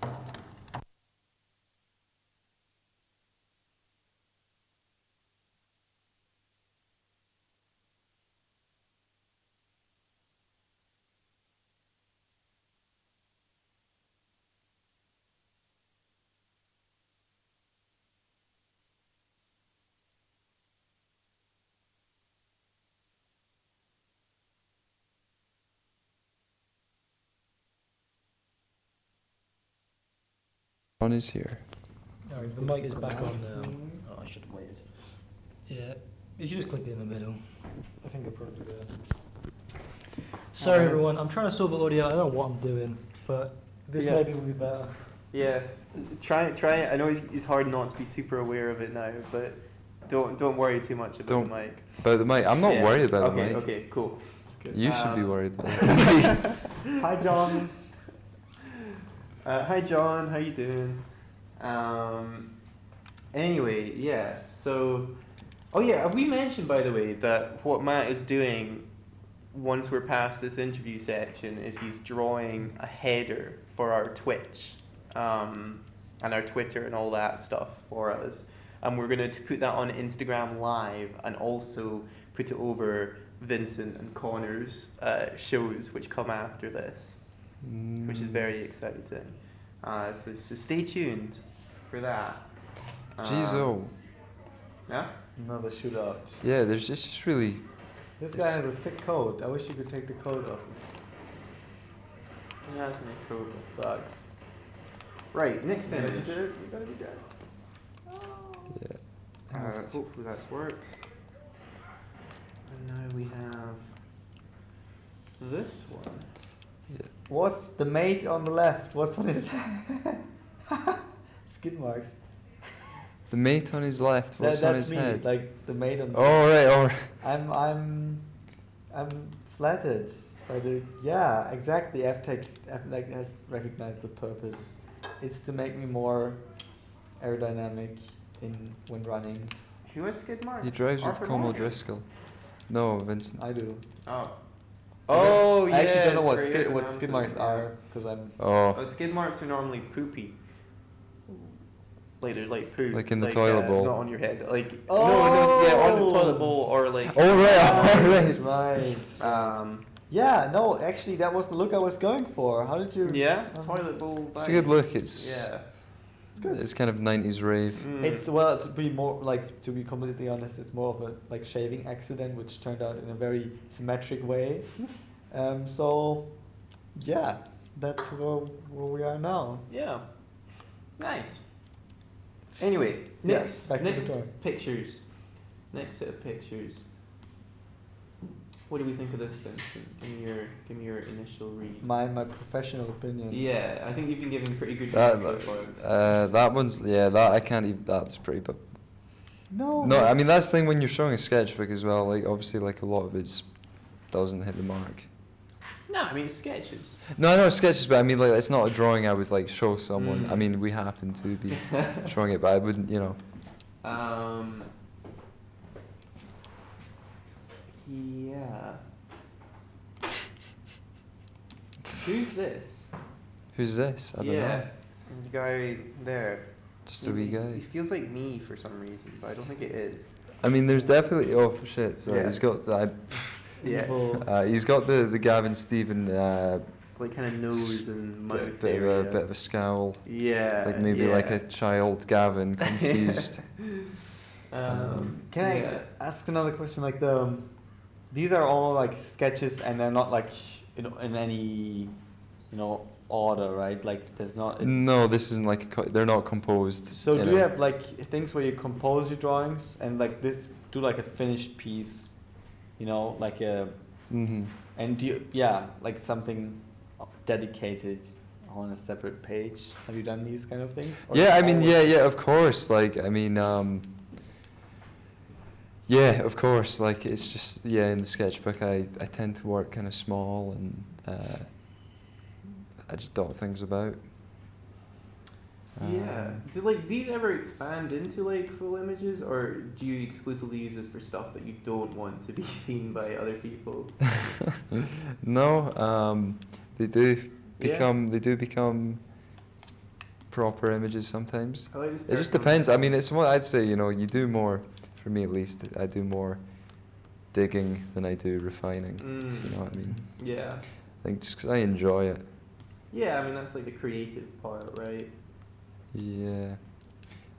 On is here. Alright, the mic is back on now. Oh, I should have waited. Yeah, you should just click it in the middle. I think it'll probably be better. Sorry everyone, I'm trying to solve the audio. I don't know what I'm doing, but this maybe will be better. Yeah, try it. I know it's hard not to be super aware of it now, but don't worry too much about the mic. About the mic? I'm not worried about the mic. Okay, cool. That's good. You should be worried about it. Hi, John. Hi John, how you doing? Anyway, yeah. So, oh yeah, have we mentioned by the way that what Matt is doing once we're past this interview section is he's drawing a header for our Twitch, and our Twitter and all that stuff for us, and we're gonna put that on Instagram Live and also put it over Vincent and Connor's shows which come after this, which is very exciting. So stay tuned for that. Jeez, oh. Yeah? Another shootout. Yeah, there's just really. This It's- guy has a sick coat. I wish you could take the coat off. Yeah, that's a nice code. Bugs. Right, next You gotta be image. dead. You gotta be dead. Yeah. Hopefully that's worked. And now we have this one. What's the mate on the left? What's on his skid marks? The mate on his left, what's on That's his me. head? Like the mate on. The Oh, right, oh. I'm flattered by the yeah exactly. FTech like has recognized the purpose. It's to make me more aerodynamic when running. Who has skid marks? He drives with Arthur Como Morgan? Driscoll. No, Vincent. I do. Oh. Oh, yeah. I actually don't know what it's for skid aerodynamics, marks yeah. are because I'm. Oh, Skid marks are normally poopy. Like they're like poo. Like in the toilet bowl. Not on your head. Like yeah, on the Oh! toilet bowl or like. oh right, right. Um. Yeah, no, actually, that was the look I was going for. How did you? Yeah. Uh-huh. Toilet bowl. It's a good look, vibes. it's- Yeah. It's kind of 90s rave. Mm. It's well to be more like to be completely honest, it's more of a like shaving accident, which turned out in a very symmetric way. So, yeah, that's where we are now. Yeah. Nice. Anyway, Yes, back to the next story. pictures. Next set of pictures. What do we think of this, Vincent? Give me your initial read. My professional opinion. Yeah, I think you've been giving pretty good That, reads so far. that one's, yeah, that I can't even, that's pretty, but No. no, I it's- mean, that's the thing when you're showing a sketchbook as well, like, obviously, like, a lot of it doesn't hit the mark. No, I mean sketches. No, I know it's sketches, but I mean, like, it's not a drawing I would, like, show someone. Mm. I mean, we happen to be showing it, but I wouldn't, you know. Yeah. Who's this? Who's this? I don't yeah, know. the guy there. Just a wee He guy. feels like me for some reason, but I don't think it is. I mean, there's definitely, oh, shit, sorry, Yeah. he's got, Yeah. Evil. he's got the Gavin Stephen, Like kind of nose and mouth bit area. of a scowl. Yeah. Like maybe like a child Gavin confused. Can I yeah. ask another question? Like these are all like sketches, and they're not like in any order, right? Like there's not. No, this isn't like they're not composed. So do know. you have like things where you compose your drawings and like this do like a finished piece, like a Mhm. and do you like something dedicated on a separate page? Have you done these kind of things? Or Yeah, I is it mean, always- yeah, of course. Like, I mean, yeah, of course. Like, it's just in the sketchbook, I tend to work kind of small and I just dot things about. Yeah. Do like these ever expand into like full images, or do you exclusively use this for stuff that you don't want to be seen by other people? No, they do Yeah. become proper images sometimes. I like this It just personal depends. I style. mean, it's what I'd say. You do more. For me, at least, I do more digging than I do refining. Mm. You know what I mean? Yeah. I think just 'cause I enjoy it. Yeah, I mean that's like the creative part, right? Yeah,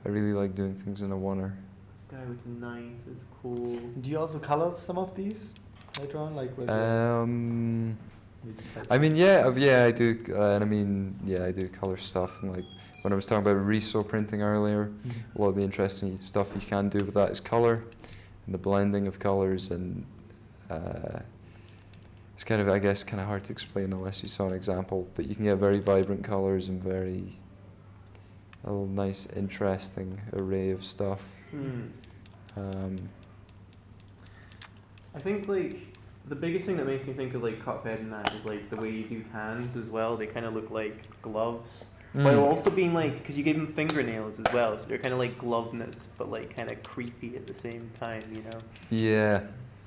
I really like doing things in a oneer. This guy with the knife is cool. Do you also color some of these later on, like with you decide- I mean, I do, and I mean, I do color stuff, and like when I was talking about reso printing earlier, a lot of the interesting stuff you can do with that is color, and the blending of colors, and it's kind of, I guess, kind of hard to explain unless you saw an example, but you can get very vibrant colors and a nice, interesting array of stuff. I think like the biggest thing that makes me think of like Cuphead and that is like the way you do hands as well. They kind of look like gloves. While also being like, because you gave them fingernails as well, so they're kind of like gloveness, but like kind of creepy at the same time, you know. Yeah.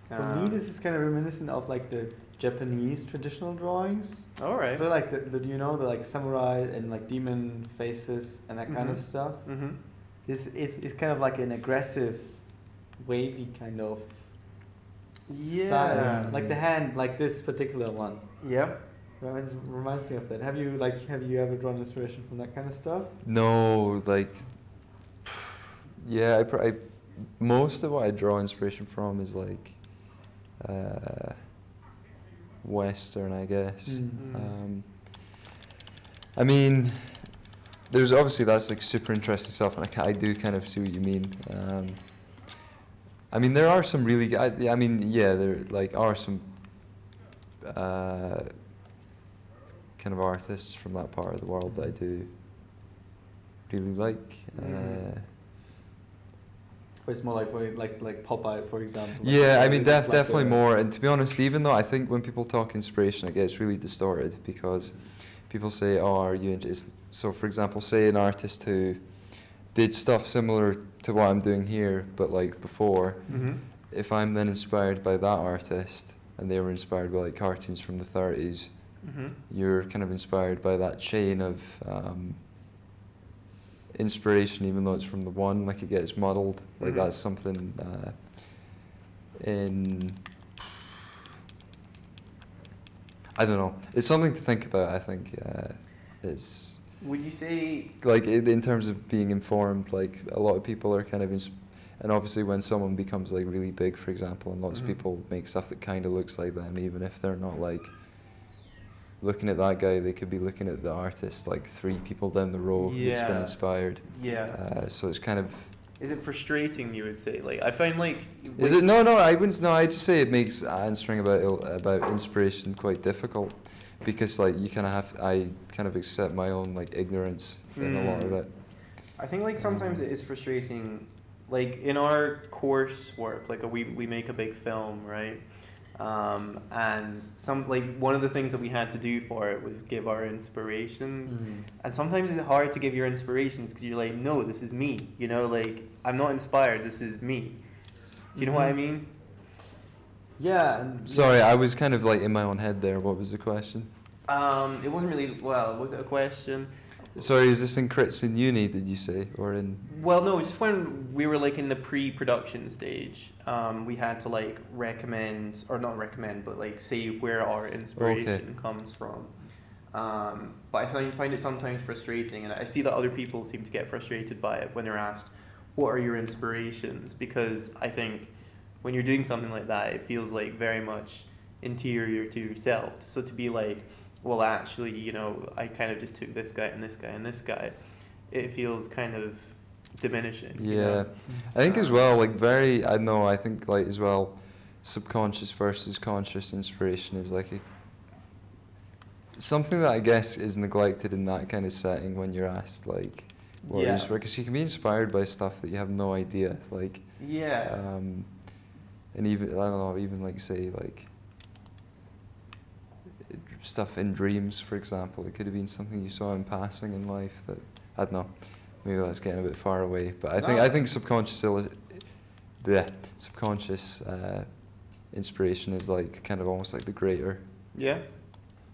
For me, this is kind of reminiscent of like the Japanese traditional drawings. All right. They're like the you know, the like samurai and like demon faces and that kind of stuff. Mm-hmm. This is kind of like an aggressive, wavy kind of style. Like the hand, like this particular one. Yeah. Reminds me of that. Have you ever drawn inspiration from that kind of stuff? No, like, yeah, most of what I draw inspiration from is like Western, I guess. Mm. I mean, there's obviously that's like super interesting stuff, and I do kind of see what you mean. I mean, there are some really, I mean, yeah, there like are some kind of artists from that part of the world that I do really like. It's more like Popeye, for example. Yeah, I mean, it's like definitely more. And to be honest, even though I think when people talk inspiration, it gets really distorted because people say, "Oh, are you into?" So, for example, say an artist who did stuff similar to what I'm doing here, but like before. Mm-hmm. If I'm then inspired by that artist, and they were inspired by like cartoons from the 30s, Mm-hmm. you're kind of inspired by that chain of inspiration, even though it's from the one, like it gets muddled. Like Mm-hmm. that's something in, I don't know. It's something to think about. I think it's Would you say? like in terms of being informed. Like a lot of people are kind of, and obviously when someone becomes like really big, for example, and lots Mhm. of people make stuff that kind of looks like them, even if they're not like looking at that guy, they could be looking at the artist like 3 people down the row who's been Yeah. inspired. Yeah. So it's kind of. Is it frustrating? You would say, like I find like. Is it? No, I wouldn't. No, I just say it makes answering about inspiration quite difficult, because like you kind of have. I kind of accept my own like ignorance in a lot of it. I think like sometimes it is frustrating, like in our coursework, like we make a big film, right? And some like one of the things that we had to do for it was give our inspirations, and sometimes it's hard to give your inspirations because you're like, no, this is me, you know, like I'm not inspired, this is me. Do you know what I mean? Yeah. And Sorry, I was kind of like in my own head there. What was the question? It wasn't really, well, was it a question? Sorry, is this in crits in uni? Did you say, or in? Well, no, just when we were like in the pre-production stage, we had to like recommend, or not recommend, but like say where our inspiration comes from. But I find it sometimes frustrating, and I see that other people seem to get frustrated by it when they're asked, "What are your inspirations?" Because I think when you're doing something like that, it feels like very much interior to yourself. So to be like, well, actually, you know, I kind of just took this guy and this guy and this guy, it feels kind of diminishing. Yeah, You know? I think as well, like I know, I think like as well, subconscious versus conscious inspiration is like something that I guess is neglected in that kind of setting when you're asked like, what are you inspired, because you can be inspired by stuff that you have no idea, like, Yeah. and even, I don't know, even like say like, stuff in dreams, for example. It could have been something you saw in passing in life that, I don't know, maybe that's getting a bit far away, but I think subconscious inspiration is like kind of almost like the greater, Yeah.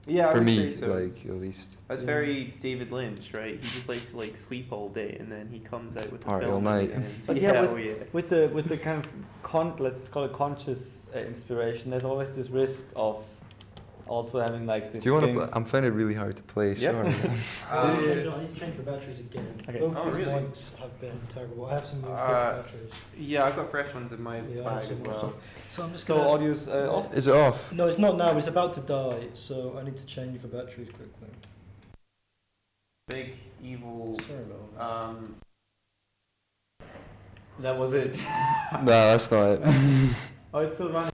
Yeah, I for would me, say so. like at least. That's very David Lynch, right? He just likes to like sleep all day and then he comes out with the Party film all at night. the end. But yeah, yeah, oh yeah. with the kind of let's call it conscious inspiration, there's always this risk of also having like this. Do you want thing- to? I'm finding it really hard to play. Yep. Sorry. I need to change the batteries again. Okay. Both Oh, of these really? mics have been terrible. I have some new fresh batteries. Yeah, I've got fresh ones in my Yeah, bag so as well. So I'm just So gonna. audio's off. Is it off? No, it's not now. It's about to die, so I need to change the batteries quickly. Big evil. Sorry about that. That was it. No, that's not it. Oh, it's still running.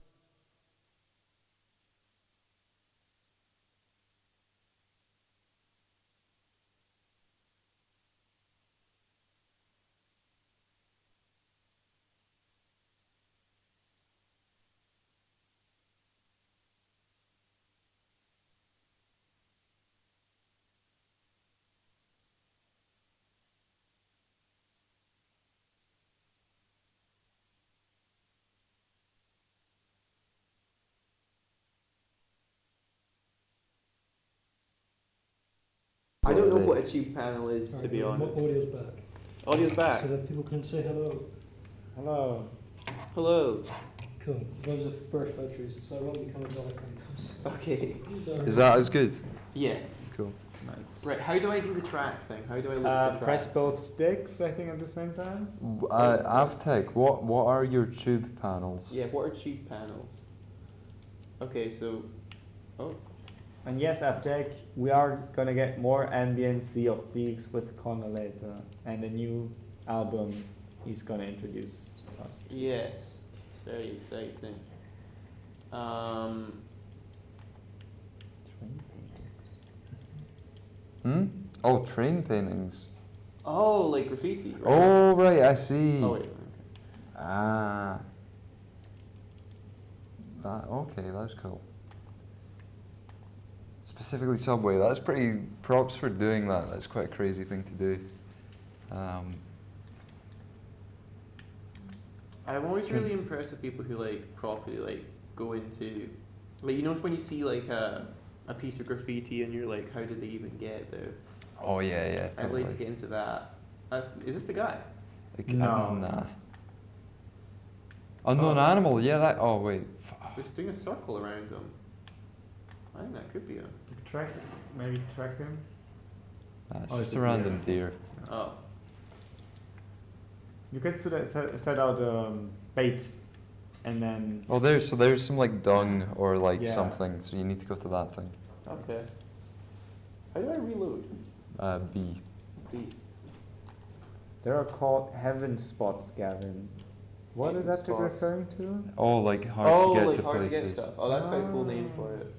I don't know are they? what a tube panel is, to be honest. Audio's back. Audio's back. So that people can say hello. Hello. Hello. Cool. Those are first batteries, so I won't be coming back items. Okay. Is that as good? Yeah. Cool. Nice. Right, how do I do the track thing? How do I look for Press tracks? both sticks, I think, at the same time. Avtech, what are your tube panels? Yeah, what are tube panels? Okay, so... Oh. And yes, Aptech, we are gonna get more ambient Sea of Thieves with Connor later, and a new album he's gonna introduce us. Yes. It's very exciting. Train paintings. Hmm? Oh, train paintings. Oh, like graffiti, right? Oh, right, I see. Oh, wait. Okay. Ah. Okay, that's cool. Specifically Subway, that's pretty, props for doing that. That's quite a crazy thing to do. I'm always really impressed with people who like properly like go into, like, you know when you see like a piece of graffiti and you're like, how did they even get there? Oh yeah, I'd totally. like to get into that. Is this the guy? No. Nah. Unknown animal, yeah, that, oh wait. Just doing a circle around him. I think that could be him. Maybe track him. Nah, it's Oh, just it's a a random deer. deer. Oh. You can set out bait, and then Oh, there's some like dung or like Yeah. something, so you need to go to that thing. Okay. How do I reload? B. B. there are called heaven spots, Gavin. What is Heaven Aptech spots. referring to? Oh, like hard Oh, to get like to hard places. to get stuff. Oh, that's quite a cool name for it.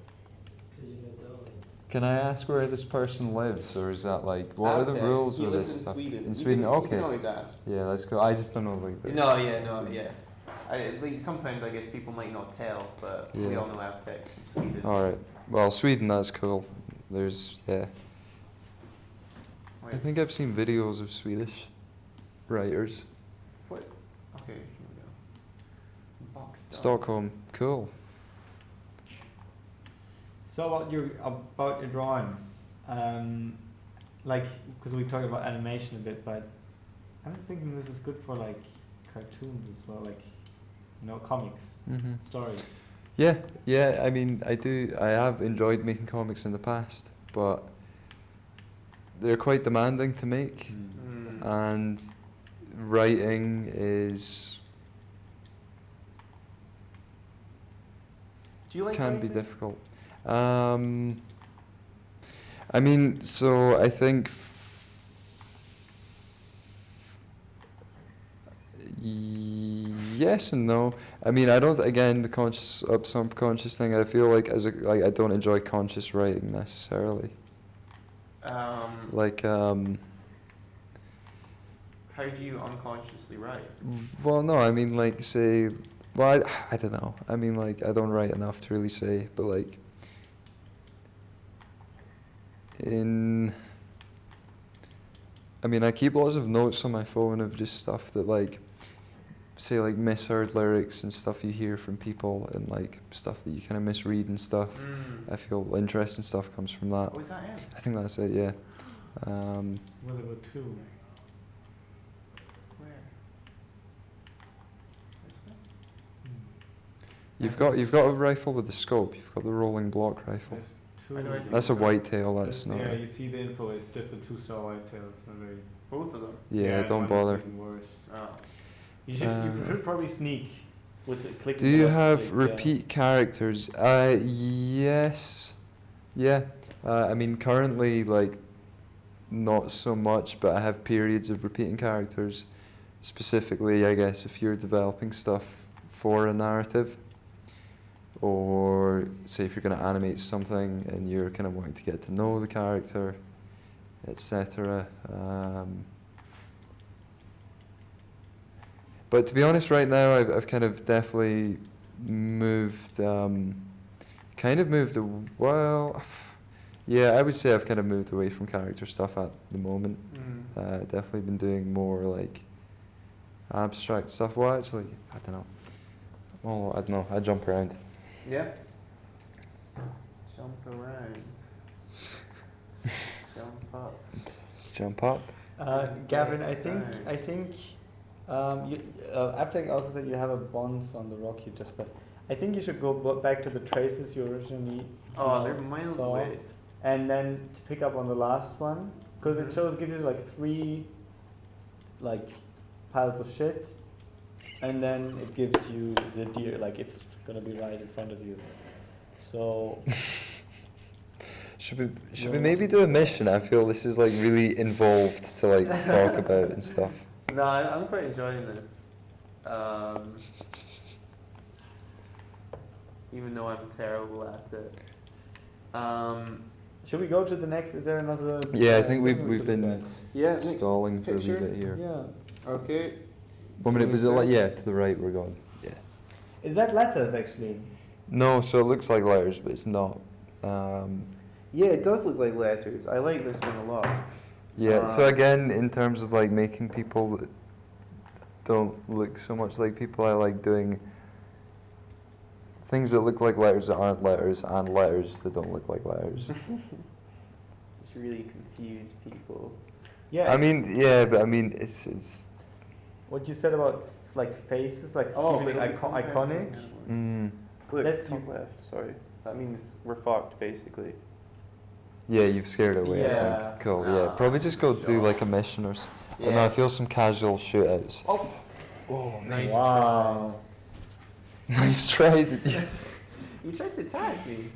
Can I ask where this person lives, or is that like, what are the Avtech. rules He with lives this in stuff? Sweden. In You Sweden, can, You okay. can always ask. Yeah, that's cool. I just don't know like the. No, yeah. Like sometimes I guess people might not tell, but we Yeah. all know Avtech from Sweden. All right. Well, Sweden, that's cool. There's yeah. I Wait, think I've seen videos of Swedish writers. what? Okay, here we go. Box dog. Stockholm, cool. So about your drawings, like, because we talked about animation a bit, but I'm thinking this is good for like cartoons as well, like, you know, comics, Mm-hmm. stories. Yeah. I mean, I have enjoyed making comics in the past, but they're quite demanding to make, Mm. and writing is Do you like can be writing? difficult. I mean, so I think yes and no. I mean, I don't. Again, the conscious subconscious thing. I feel like I don't enjoy conscious writing necessarily. Like How do you unconsciously write? well, no. I mean, like say. Well, I don't know. I mean, like I don't write enough to really say, but like I mean, I keep lots of notes on my phone of just stuff that like, say like misheard lyrics and stuff you hear from people and like stuff that you kind of misread and stuff. I feel interesting stuff comes from that. Oh, is that it? I think that's it. Yeah. Well, there were two. Where? This way? You've got a rifle with a scope. You've got the rolling block rifle. There's two. How do I do That's a whitetail. That's not. Yeah, you see the info. It's just a 2-star whitetail. It's not very. Both of them? Yeah, the don't one is bother. even worse. Oh. You should probably sneak with it, clicking. Do you the button, have like, repeat characters? Yes. Yeah. I mean, currently, like, not so much, but I have periods of repeating characters. Specifically, I guess, if you're developing stuff for a narrative, or say if you're going to animate something and you're kind of wanting to get to know the character, etc. But to be honest, right now I've kind of definitely moved, well, yeah, I would say I've kind of moved away from character stuff at the moment. Definitely been doing more like abstract stuff. Well, actually, I don't know. Oh, I don't know. I jump around. Yeah. Jump around. Jump up. jump up. Gavin, I think you, after I also said you have a bonds on the rock you just pressed. I think you should go back to the traces you originally Oh, they're miles saw, away. and then to pick up on the last one because it gives you like 3 like piles of shit, and then it gives you the deer, like it's gonna be right in front of you. So Should we maybe do a mission? I feel this is like really involved to like talk about and stuff. No, I'm quite enjoying this. Even though I'm terrible at it. should we go to the next? Is there another? Yeah, I think thing we we've could been look at? Yeah, stalling for a wee picture. bit here. Yeah. Okay. 1 minute, was it like, yeah, to the right we're going. Yeah. Is that letters actually? No, so it looks like letters, but it's not. Yeah, it does look like letters. I like this one a lot. Yeah, so Uh, again, in terms of like making people that don't look so much like people, I like doing things that look like letters that aren't letters, and letters that don't look like letters. It's really confused people. Yeah. I mean, yeah, but I mean, it's what you said about like faces, like keeping it iconic. Look, Let's top left. Sorry, that means we're fucked basically. yeah, you've scared it away. I Yeah. think. Cool. Yeah, probably just go do like a mission or. I don't know, I feel some casual shootouts. Oh. Oh, nice. Wow. Nice try. Did you? You tried to attack me.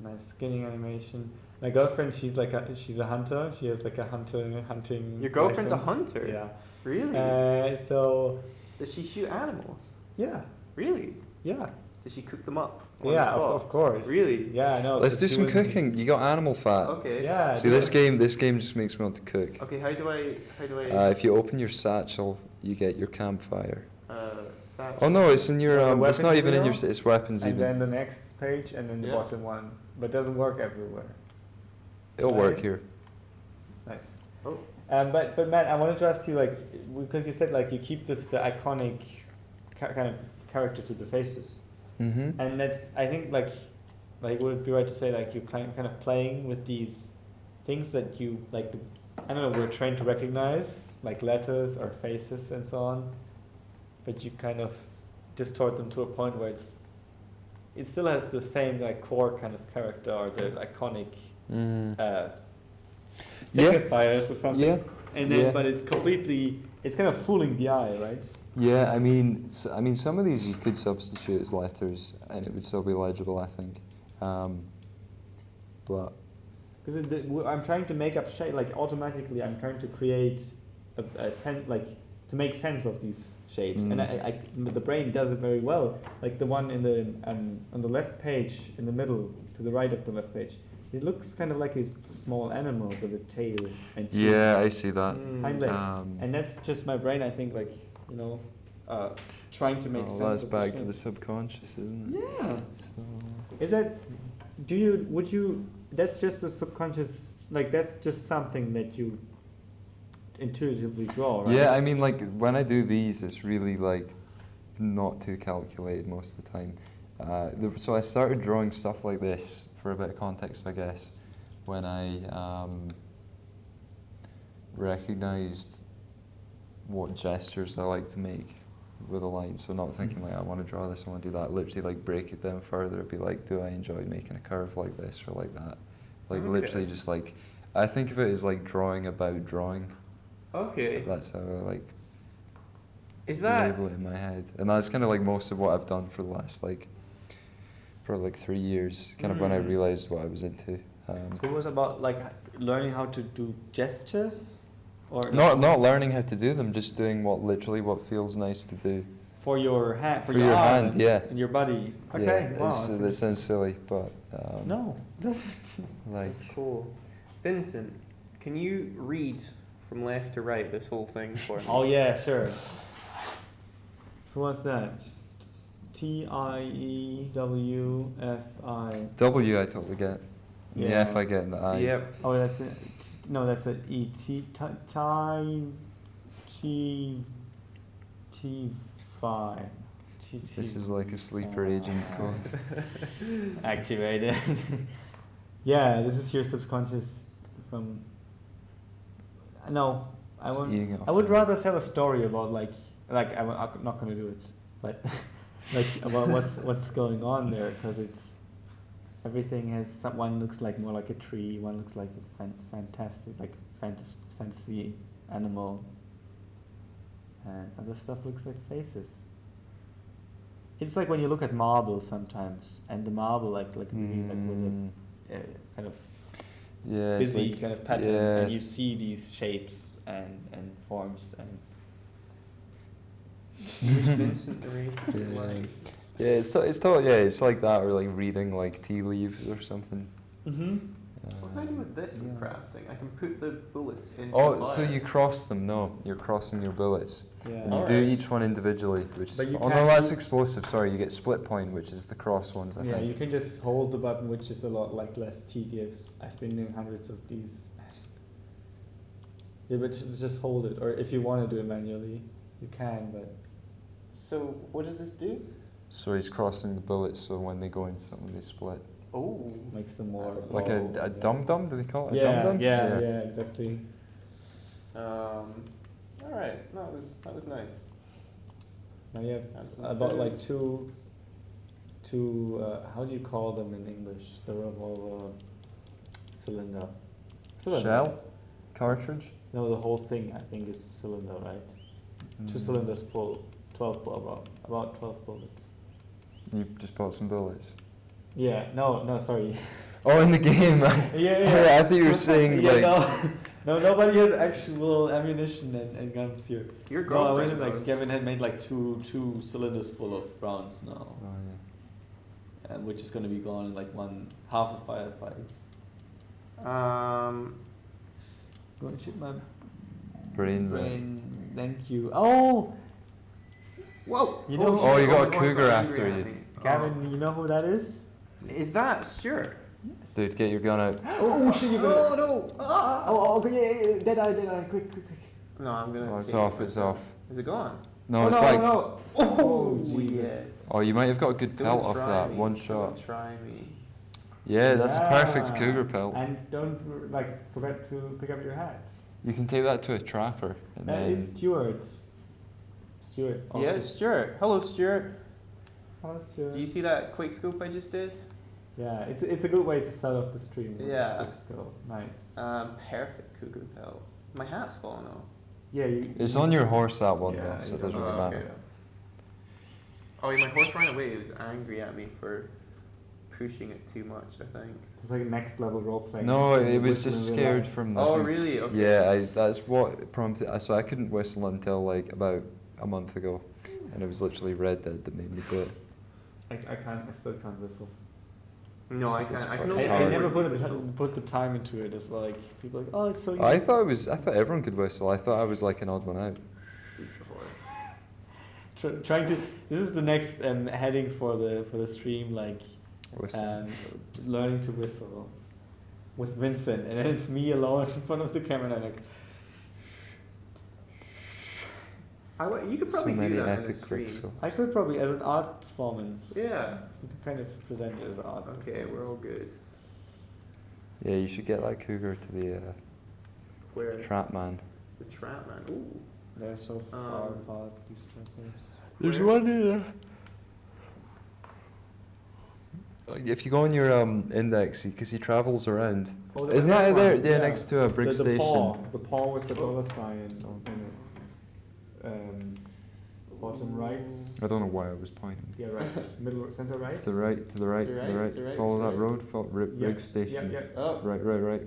Nice skinning animation. My girlfriend, she's a hunter. She has like a hunting. Your girlfriend's a license. hunter? Yeah. Really? So Does she shoot animals? yeah, Really? yeah, Does she cook them up? On the yeah. spot? Of course. Really? Yeah, I know. Let's 'cause do she some was- cooking. You got animal fat. Okay. Yeah. See, do this it. game just makes me want to cook. Okay, how do I If you open your satchel, you get your campfire. satchel? Oh no, it's in your The it's not weapons even in your wheel? it's weapons And even. then the next page, and then the Yeah. bottom one, but it doesn't work everywhere. It'll work right. here. Nice. Oh. But Matt, I wanted to ask you like because you said like you keep the iconic kind of character to the faces, Mm-hmm. and that's I think like would it be right to say like you're kind of playing with these things that you like I don't know we're trained to recognize like letters or faces and so on, but you kind of distort them to a point where it still has the same like core kind of character or the iconic signifiers or something. Yeah. And then, Yeah. but it's kind of fooling the eye, right? Yeah, I mean, some of these you could substitute as letters, and it would still be legible, I think. But Because I'm trying to make up shape, like automatically I'm trying to create a sense, like to make sense of these shapes. And the brain does it very well. Like the one in the on the left page, in the middle, to the right of the left page. It looks kind of like a small animal with a tail and teeth. yeah, I see that. Hind legs. Um, And that's just my brain, I think, like, you know, trying to make sense that's of back the to the shape. subconscious, isn't it? Yeah. So, Is that, that's just a subconscious, like, that's just something that you intuitively draw, right? yeah, I mean, like when I do these, it's really like not too calculated most of the time. So I started drawing stuff like this for a bit of context, I guess, when I recognized what gestures I like to make with a line. So not thinking like I want to draw this, I want to do that. Literally like break it down further. It'd be like, do I enjoy making a curve like this or like that? Like literally just like, I think of it as like drawing about drawing. Okay. That's how I like Is that label it in my head, and that's kind of like most of what I've done for the last like for like 3 years. Kind of when I realized what I was into. So it was about, like, learning how to do gestures? Or Not learning how to do them, just doing what feels nice to do. For your hand, For your hand, arm yeah. and your body. Okay, Yeah, wow. that sounds silly, but No, that's like That's cool. Vincent, can you read from left to right this whole thing for me? Oh yeah, sure. So what's that? TIEWFI. W I totally get. Yeah. Yeah, if I get in the I. Yep. Oh, that's it. No, that's an E. T5. This is like a sleeper agent code. Activated. Yeah, this is your subconscious from No, I Just won't. eating it I off would the- rather tell a story about I'm not gonna do it, but like about what's going on there, because it's everything has one looks like more like a tree, one looks like a fantastic fantasy animal, and other stuff looks like faces. It's like when you look at marble sometimes, and the marble really like with a kind of Yeah, it's busy like, kind of pattern, yeah. and you see these shapes and forms and. Vincent narrated Yeah. like. It's like that, or like reading like tea leaves or something. Mm-hmm. What can I do with this with crafting? I can put the bullets into Oh, the so fire. you cross them? No, you're crossing your bullets. Yeah. And you Alright. do each one individually, which is. But you Oh no, can't that's do- explosive. Sorry, you get split point, which is the cross ones. I Yeah, think. you can just hold the button, which is a lot less tedious. I've been doing hundreds of these. Yeah, but just hold it, or if you want to do it manually, you can. But So what does this do? So he's crossing the bullets, so when they go in something, they split. Oh. makes them more Like bold, a yeah. dum dum? Do they call it a Yeah, dum dum? yeah, exactly. All right. That was nice. Now you Have have some about like foods. two. How do you call them in English? The revolver cylinder. Shell? Cartridge? No, the whole thing I think is cylinder, right? Two Mm. cylinders full, 12 about 12 bullets. You just bought some bullets. Yeah, no, sorry. Oh, in the game. Yeah. I thought you were saying Yeah, like. no, nobody has actual ammunition and guns here. Your No, I girlfriend mean like knows. Gavin had made like two cylinders full of rounds now, Oh, yeah. which is gonna be gone in like half a firefight. Go and shoot my Brains out. brain. Thank you. Oh, Whoa! You know- Oh, you got a my horse cougar got angry after at you. me. Gavin, you know who that is? Is that Stuart? Dude, get your gun out. Oh shit! You got Oh no! Oh, yeah, dead eye, quick. No, I'm gonna. Oh, it's take off, it it's myself. off. Is it gone? No, Oh, it's no, back. no. Oh, Jesus. yes. Oh, you might have got a good Don't pelt off try that. me. One shot. Don't try me. Yeah, that's a perfect Yeah. cougar pelt. And don't forget to pick up your hat. You can take that to a trapper. And That then is Stuart. Stuart. also- Yes, Stuart. Hello, Stuart. Hello, Stuart. Do you see that quick scope I just did? Yeah, it's a good way to start off the stream. with Yeah. a quick skill. Nice. Perfect cougar pelt. My hat's fallen off. Yeah, It's on your horse, that one, Yeah, though, so you it doesn't don't really know. matter. Okay. Oh, yeah, my horse ran away. He was angry at me for pushing it too much, I think. It's like next level role playing. No, it was Whistle just in real scared life. from Oh, nothing. really? Okay. Yeah, that's what prompted. So I couldn't whistle until like about a month ago, and it was literally Red Dead that made me do it. I still can't whistle. No, I It's can't. I fu- can it's only hard. I never whistle. put the time into it as well. Like people are like, oh, it's so easy. I thought everyone could whistle. I thought I was like an odd one out. Trying to. This is the next heading for the stream, like Whistle. learning to whistle with Vincent, and then it's me alone in front of the camera, and I'm like, You could So probably many do that in a epic quick stream. scopes. I could probably as an art performance. Yeah. You could kind of present it as art. Okay, we're all good. Yeah, you should get that cougar to the Where? trap man. The trap man. Ooh. They're so far Um, apart. These trappers. There's Where? one in if you go on your index, because he travels around. Oh, Isn't there's that there? one, Yeah, next to a brig the station. the paw with the dollar sign in it. Bottom right. I don't know why I was pointing. Yeah, right. Middle, center right. To the right, to the right, to the right. to the right, Follow to the that right. road. Follow Yeah, brig station. Yeah. Oh, Right. Right.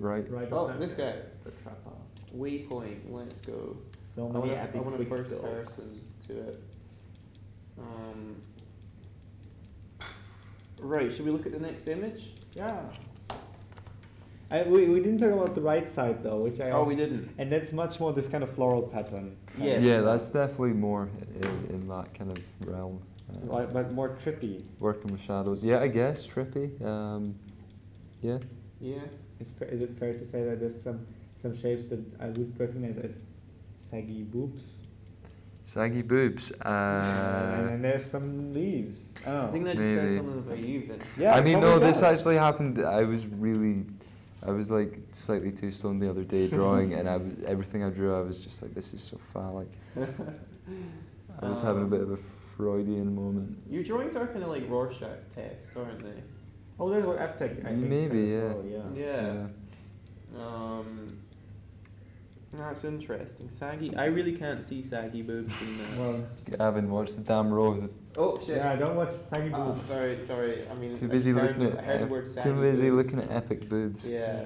Oh, up this there. guy. The trapper. waypoint. Let's go. So I many want epic a quick first scopes. person to it. Right, should we look at the next image? Yeah. We didn't talk about the right side though, which I Oh, also- we didn't. and that's much more this kind of floral pattern. Yes. Yeah, that's definitely more in that kind of realm. Right, but more trippy. Working with shadows. Yeah, I guess trippy. Yeah. Yeah. Is it fair to say that there's some shapes that I would recognize as saggy boobs? Saggy boobs. And then there's some leaves. Oh. I think that just says Maybe. something about you, Vince. Yeah, I it mean, no, probably this does. actually happened. I was really I was like slightly too stoned the other day drawing, and everything I drew, I was just like, this is so phallic. I was having a bit of a Freudian moment. Your drawings are kind of like Rorschach tests, aren't they? Oh, that's what F-Tech I think Maybe, says as yeah. well, Yeah. That's interesting. Saggy. I really can't see saggy boobs in that. Well, Gavin, watch the damn road. Oh shit. yeah, I don't watch saggy Oh, boobs. sorry. I mean, Too I busy heard looking the- I heard the word at saggy too busy boobs. looking at epic boobs. Yeah.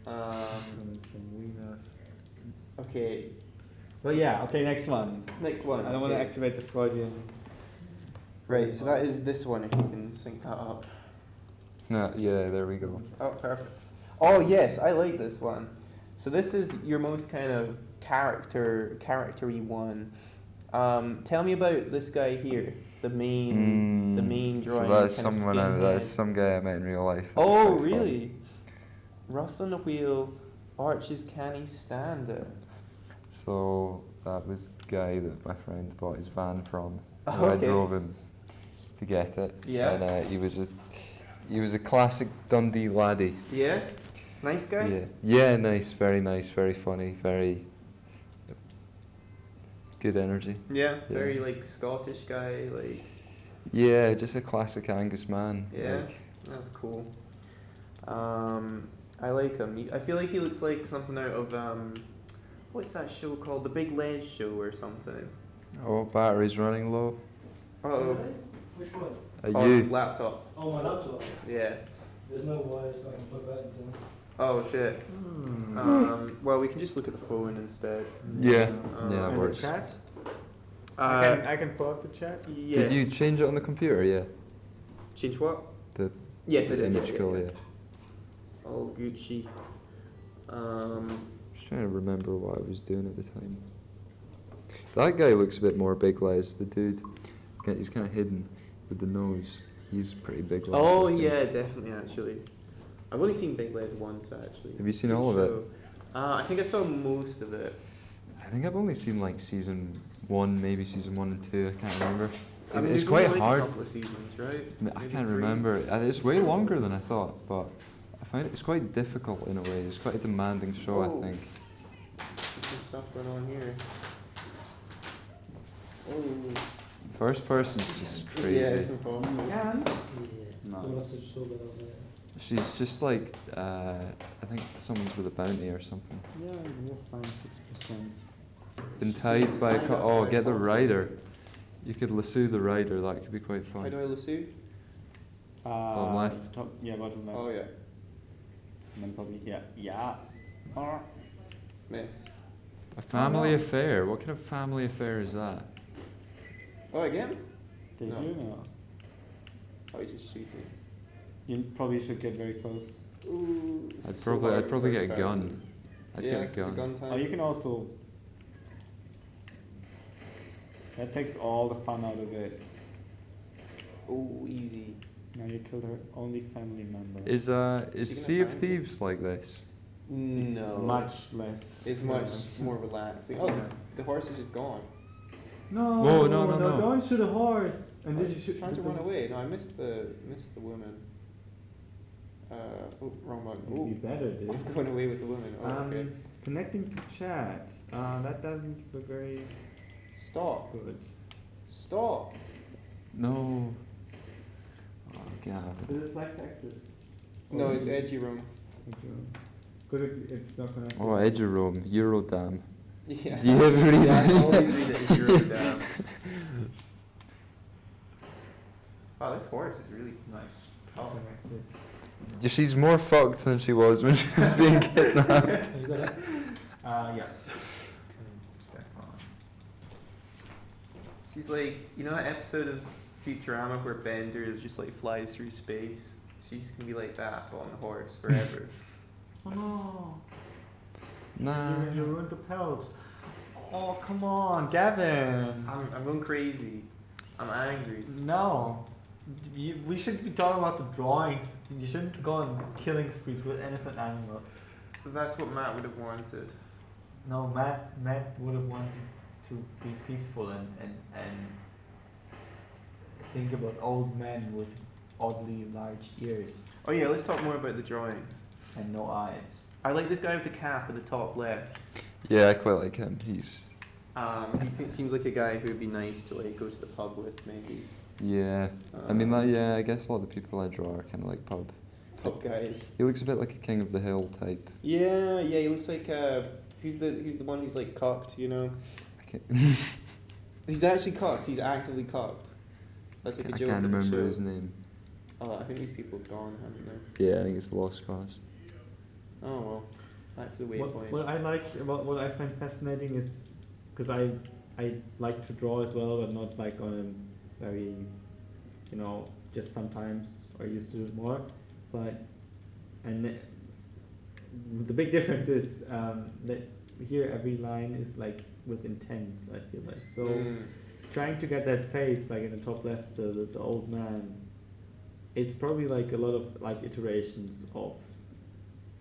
Some wieners. Okay. But yeah, okay, next one. Next one. I don't want to okay. activate the Freudian. Right. So that is this one. If you can sync that up. No, yeah, there we go. Oh, perfect. Oh yes, I like this one. So this is your most kind of charactery one. Tell me about this guy here, the main drawing. So that's kind of someone. That's skinhead. some guy I met in real life. That was Oh quite fun. really? Rustling the wheel, arches can he stand it? So that was the guy that my friend bought his van from. Oh, and I okay. drove him to get it. Yeah. And he was a classic Dundee laddie. Yeah, nice guy. Yeah. Yeah, nice, very funny, very good energy. Yeah, Yeah. very like Scottish guy, like Yeah, just a classic Angus man. yeah, Like, that's cool. I like him. I feel like he looks like something out of what's that show called? The Big Les Show or something. oh, battery's running low. Oh, Which one? Are you? laptop. Oh, my laptop. Yeah. There's no wires I can plug that into. Oh shit. Well, we can just look at the phone instead. Yeah. Um, Yeah, And it the works. chat? Uh, I can pull up the chat. yes. Did you change it on the computer? Yeah. change what? The Yes, I the did. image call, yeah. Oh, Gucci. Just trying to remember what I was doing at the time. That guy looks a bit more Big Les, the dude. He's kind of hidden with the nose. He's pretty Big Les. Oh looking. yeah, definitely. Actually, I've only seen Big Les once. Actually. Have you seen Good all of it? show. I think I saw most of it. I think I've only seen like season 1, maybe season 1 and 2. I can't remember. I mean, It's there's quite only, like, hard. A couple of seasons, right? I Maybe can't 3. remember. It's way longer than I thought, but I find it's quite difficult in a way. It's quite a demanding show, Oh. I think. There's some stuff going on here. Oh. First person's just Yeah, crazy. it's impossible. Yeah. Nice. We'll have to show that up there. She's just like, I think someone's with a bounty or something. Yeah, you'll find 6%. Been tied by a oh, get the rider. You could lasso the rider, that could be quite How fun. do I lasso? Bottom left. Top, yeah, bottom left. Oh yeah. And then probably, yeah. Or Miss. A family no. affair? What kind of family affair is that? Oh again? did No. you know? Oh, he's just shooting. You probably should get very close. Ooh. this I'd is so hard I'd probably for get a first gun. person. I'd Yeah, get a it's a gun. gun time. Oh, you can also. That takes all the fun out of it. Oh, easy. Now you killed her only family member. Is She gonna Sea of find it? Thieves like this? No. It's much less. It's much more relaxing. Oh, the horse is just gone. No, Whoa, no. don't shoot a horse. And I did was you shoot? trying to run away. No, I missed the woman. Oh, wrong one. It'd be Oh, better, dude. I'm going away with the woman. Oh, okay. Connecting to chat. That doesn't look very Stop. good. Stop. No. Oh god. Is it flex axis? No, it's edgy room. Good, it's not connected. Oh, Edgerome, Eurodam. Yeah. Do you ever read Yeah, I that? always read it as Eurodam. Wow, this horse is really nice. Oh. Connected. She's more fucked than she was when she was being kidnapped. You got it? Yeah. She's like, you know that episode of Futurama where Bender is just like flies through space? She's gonna be like that, but on the horse forever. Oh no. Nah. You ruined the pelt. Oh, come on, Gavin. I'm going crazy. I'm angry. No. We should be talking about the drawings. You shouldn't go on killing sprees with innocent animals. But that's what Matt would have wanted. No, Matt would have wanted to be peaceful and think about old men with oddly large ears. Oh yeah, let's talk more about the drawings. and no eyes. I like this guy with the cap at the top left. Yeah, I quite like him. He's Seems like a guy who would be nice to like go to the pub with, maybe. yeah. I mean, yeah. I guess a lot of the people I draw are kind of like pub. Top guys. He looks a bit like a King of the Hill type. Yeah, he looks like who's the one who's like cocked, you know? I can't, He's actually cocked. He's actively cocked. That's like a I joke. can't in the remember show. his name. Oh, I think these people have gone, haven't they? Yeah, I think it's Lost Cause. Oh well, back to the waypoint. What I like about what I find fascinating is because I like to draw as well, but not like on a very, you know, just sometimes or used to do it more. But the big difference is that here every line is like with intent. I feel like so. Trying to get that face, like in the top left, the old man, it's probably like a lot of like iterations of,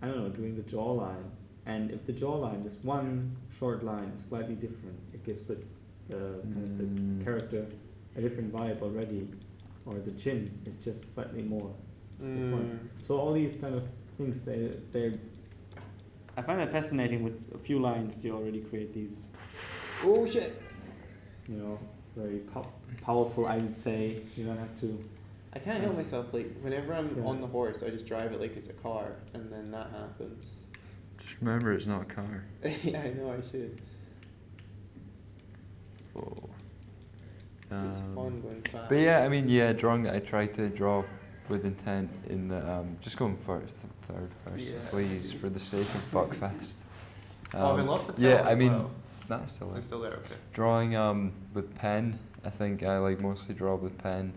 I don't know, doing the jawline. And if the jawline, this one short line is slightly different, it gives the kind of the character a different vibe already. Or the chin is just slightly more different. So all these kind of things, they're I find that fascinating. With a few lines, you already create these. Oh shit! You know, very powerful. I would say you don't have to. I can't help myself. Like whenever I'm Yeah. on the horse, I just drive it like it's a car, and then that happens. Just remember, it's not a car. Yeah, I know. I should. Oh. It's fun going fast. But yeah, I mean, yeah, drawing. I try to draw with intent in the just going for third person, Yeah. please, for the sake of Buckfast. Oh, I've lost the pen yeah, I as mean, well. that's still I'm it. still there. Okay. Drawing with pen. I think I like mostly draw with pen.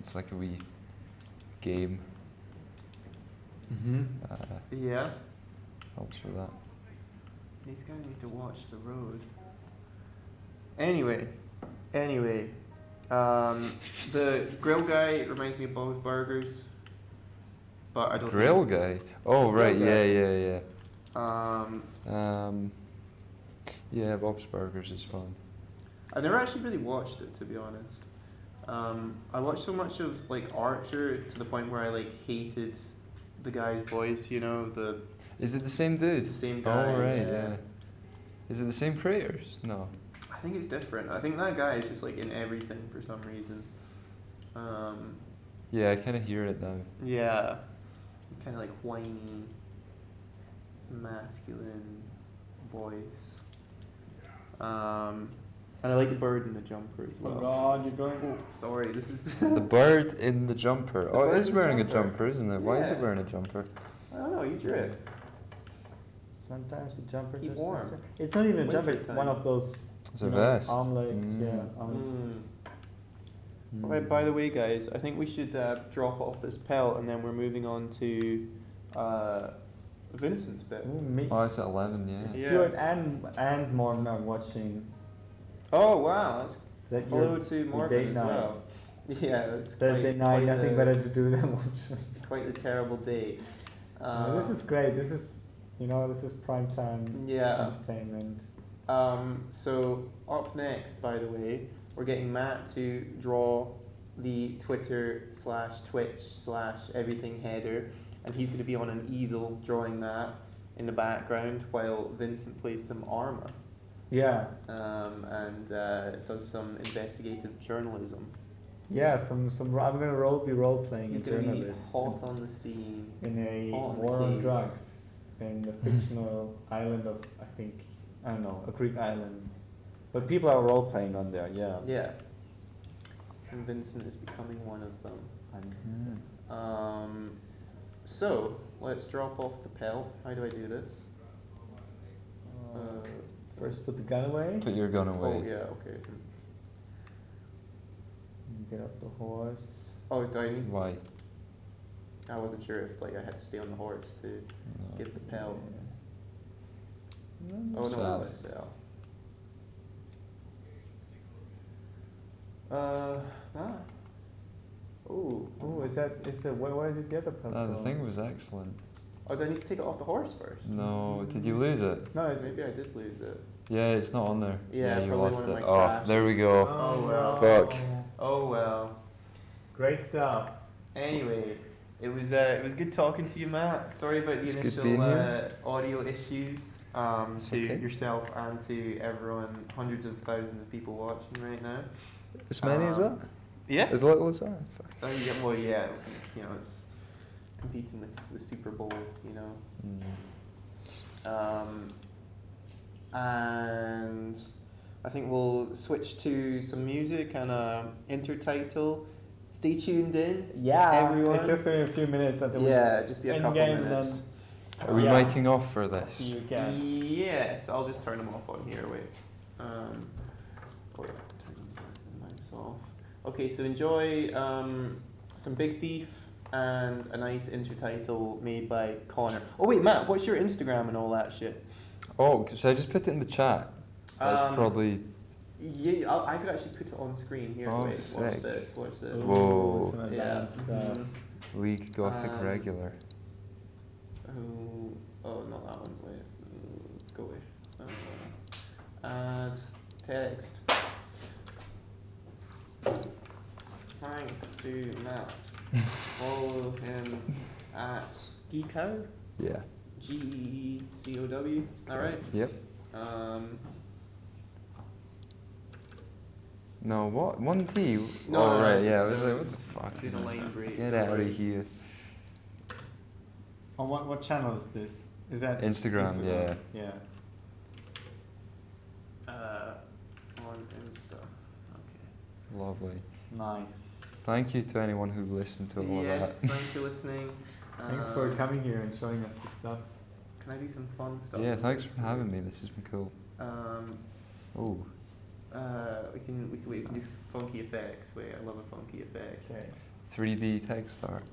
It's like a wee game. Yeah. Helps with that. These guys need to watch the road. Anyway, the grill guy reminds me of Bob's Burgers, but I don't. Grill guy. Oh right, Grill yeah. Guy. Yeah, Bob's Burgers is fun. I never actually really watched it, to be honest. I watched so much of like Archer to the point where I like hated the guy's voice. You know, Is it the same dude? it's the same guy. Oh right, yeah. Is it the same creators? No. I think it's different. I think that guy is just like in everything for some reason. Yeah, I kind of hear it now. Yeah, kind of like whiny, masculine voice. And I like the bird in the jumper as well. Oh God, you're going. Oh, sorry, this is. The bird in the jumper. The Oh, bird it is in the wearing a jumper. jumper, isn't it? Why is it Yeah. wearing a jumper? I don't know. You drew it. Sometimes the jumper. Keep does warm. that. It's not even a Winter jumper. It's time. one of those. It's a you know, vest. Armlets. Mm. Yeah. Armlets. By the way, guys, I think we should drop off this pelt, and then we're moving on to Vincent's bit. Ooh, me. Oh, it's at 11, yeah. Yeah. Stuart and Morgan are watching. Oh wow! That's Is that hello your to Morgan date as night? well. Yeah, that's Thursday night, nothing better to do than watch. Quite the terrible day. This is great. This is, this is prime time Yeah. entertainment. So up next, by the way, we're getting Matt to draw the Twitter/Twitch/everything header, and he's going to be on an easel drawing that in the background while Vincent plays some armor. Yeah. And does some investigative journalism. Yeah. Some. I'm gonna be role playing He's a going to be journalist hot on the scene. in a hot on the war on case. drugs in the fictional island of I don't know, a Greek island, but people are role playing on there. Yeah. Yeah. And Vincent is becoming one of them. So let's drop off the pelt. How do I do this? First, put the gun away. Put your gun away. Oh yeah, okay. Get off the horse. Oh, do I need? Why? I wasn't sure if like I had to stay on the horse to No. get the pelt. No, Oh no, Stab. let's sell. Oh. Oh, is the where did the other pelt The go? thing was excellent. Oh, do I need to take it off the horse first? No, did you lose it? No, it's Maybe I did lose it. Yeah, it's not on there. Yeah, you probably lost one of it. my Oh, crashes. there we go. Oh, well. Fuck. Oh well. Great stuff. Anyway, it was good talking to you, Matt. Sorry about the It's good initial being here. audio issues. It's To okay. yourself and to everyone, hundreds of thousands of people watching right now. As many as that? Yeah. As little as that? Fuck. Yeah. Well, yeah. You know, it's competing with the Super Bowl. You know. Mm. And I think we'll switch to some music and intertitle. Stay tuned in. Yeah, everyone. it's just going to be a few minutes until Yeah, just be a end couple game and minutes. Are we Yeah. miking off for then this? see you again. Yes, I'll just turn them off on here. Wait. Oh yeah, turn the mics off. Okay, so enjoy some Big Thief and a nice intertitle made by Connor. Oh wait, Matt, what's your Instagram and all that shit? Oh, should I just put it in the chat? That's probably... Yeah, I could actually put it on screen here. Oh, Wait, sick. watch this. Watch this. Whoa. Some Yeah. advanced stuff. League Gothic Regular. Oh, not that one. Wait, go away. Add text. Thanks to Matt. Follow him at Geekow. Yeah. GEECOW. All right. Yep. No, what? 1T? No, oh, no, right, it's yeah. I just was a- like, what the fuck? Doing a line break. Get out of here. On what channel is this? Is that Instagram, yeah. Yeah. On Insta. Okay. Lovely. Nice. Thank you to anyone who listened to all Yes, that. thanks for listening. Thanks for coming here and showing us the stuff. Can I do some fun stuff? Yeah, thanks for having me. This has been cool. Oh, We can do funky effects. Wait, I love a funky effect. Okay. 3D text art.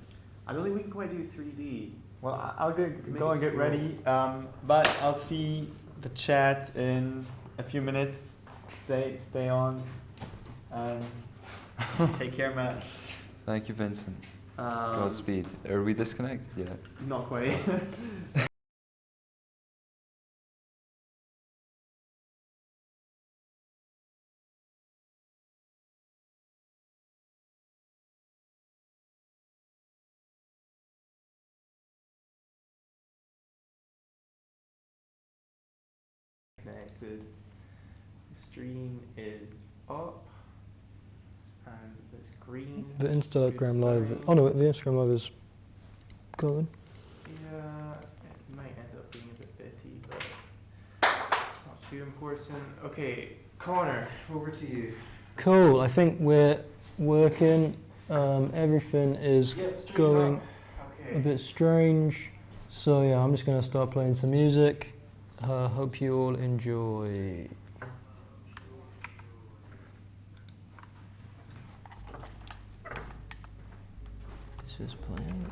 I don't think we can quite do 3D. Well, I'll go Make and it get slow. ready. But I'll see the chat in a few minutes. Stay on, and take care, Matt. Thank you, Vincent. Um, Godspeed. Are we disconnected yet? Not quite. Connected. The stream is up, and the screen. The Instagram live. Sorry. Oh no, the Instagram live is going. Yeah, it might end up being a bit bitty, but not too important. Okay, Connor, over to you. Cool. I think we're working. Everything is Stream's going up. a Okay. bit strange. So yeah, I'm just gonna start playing some music. Hope you all enjoy. This is playing.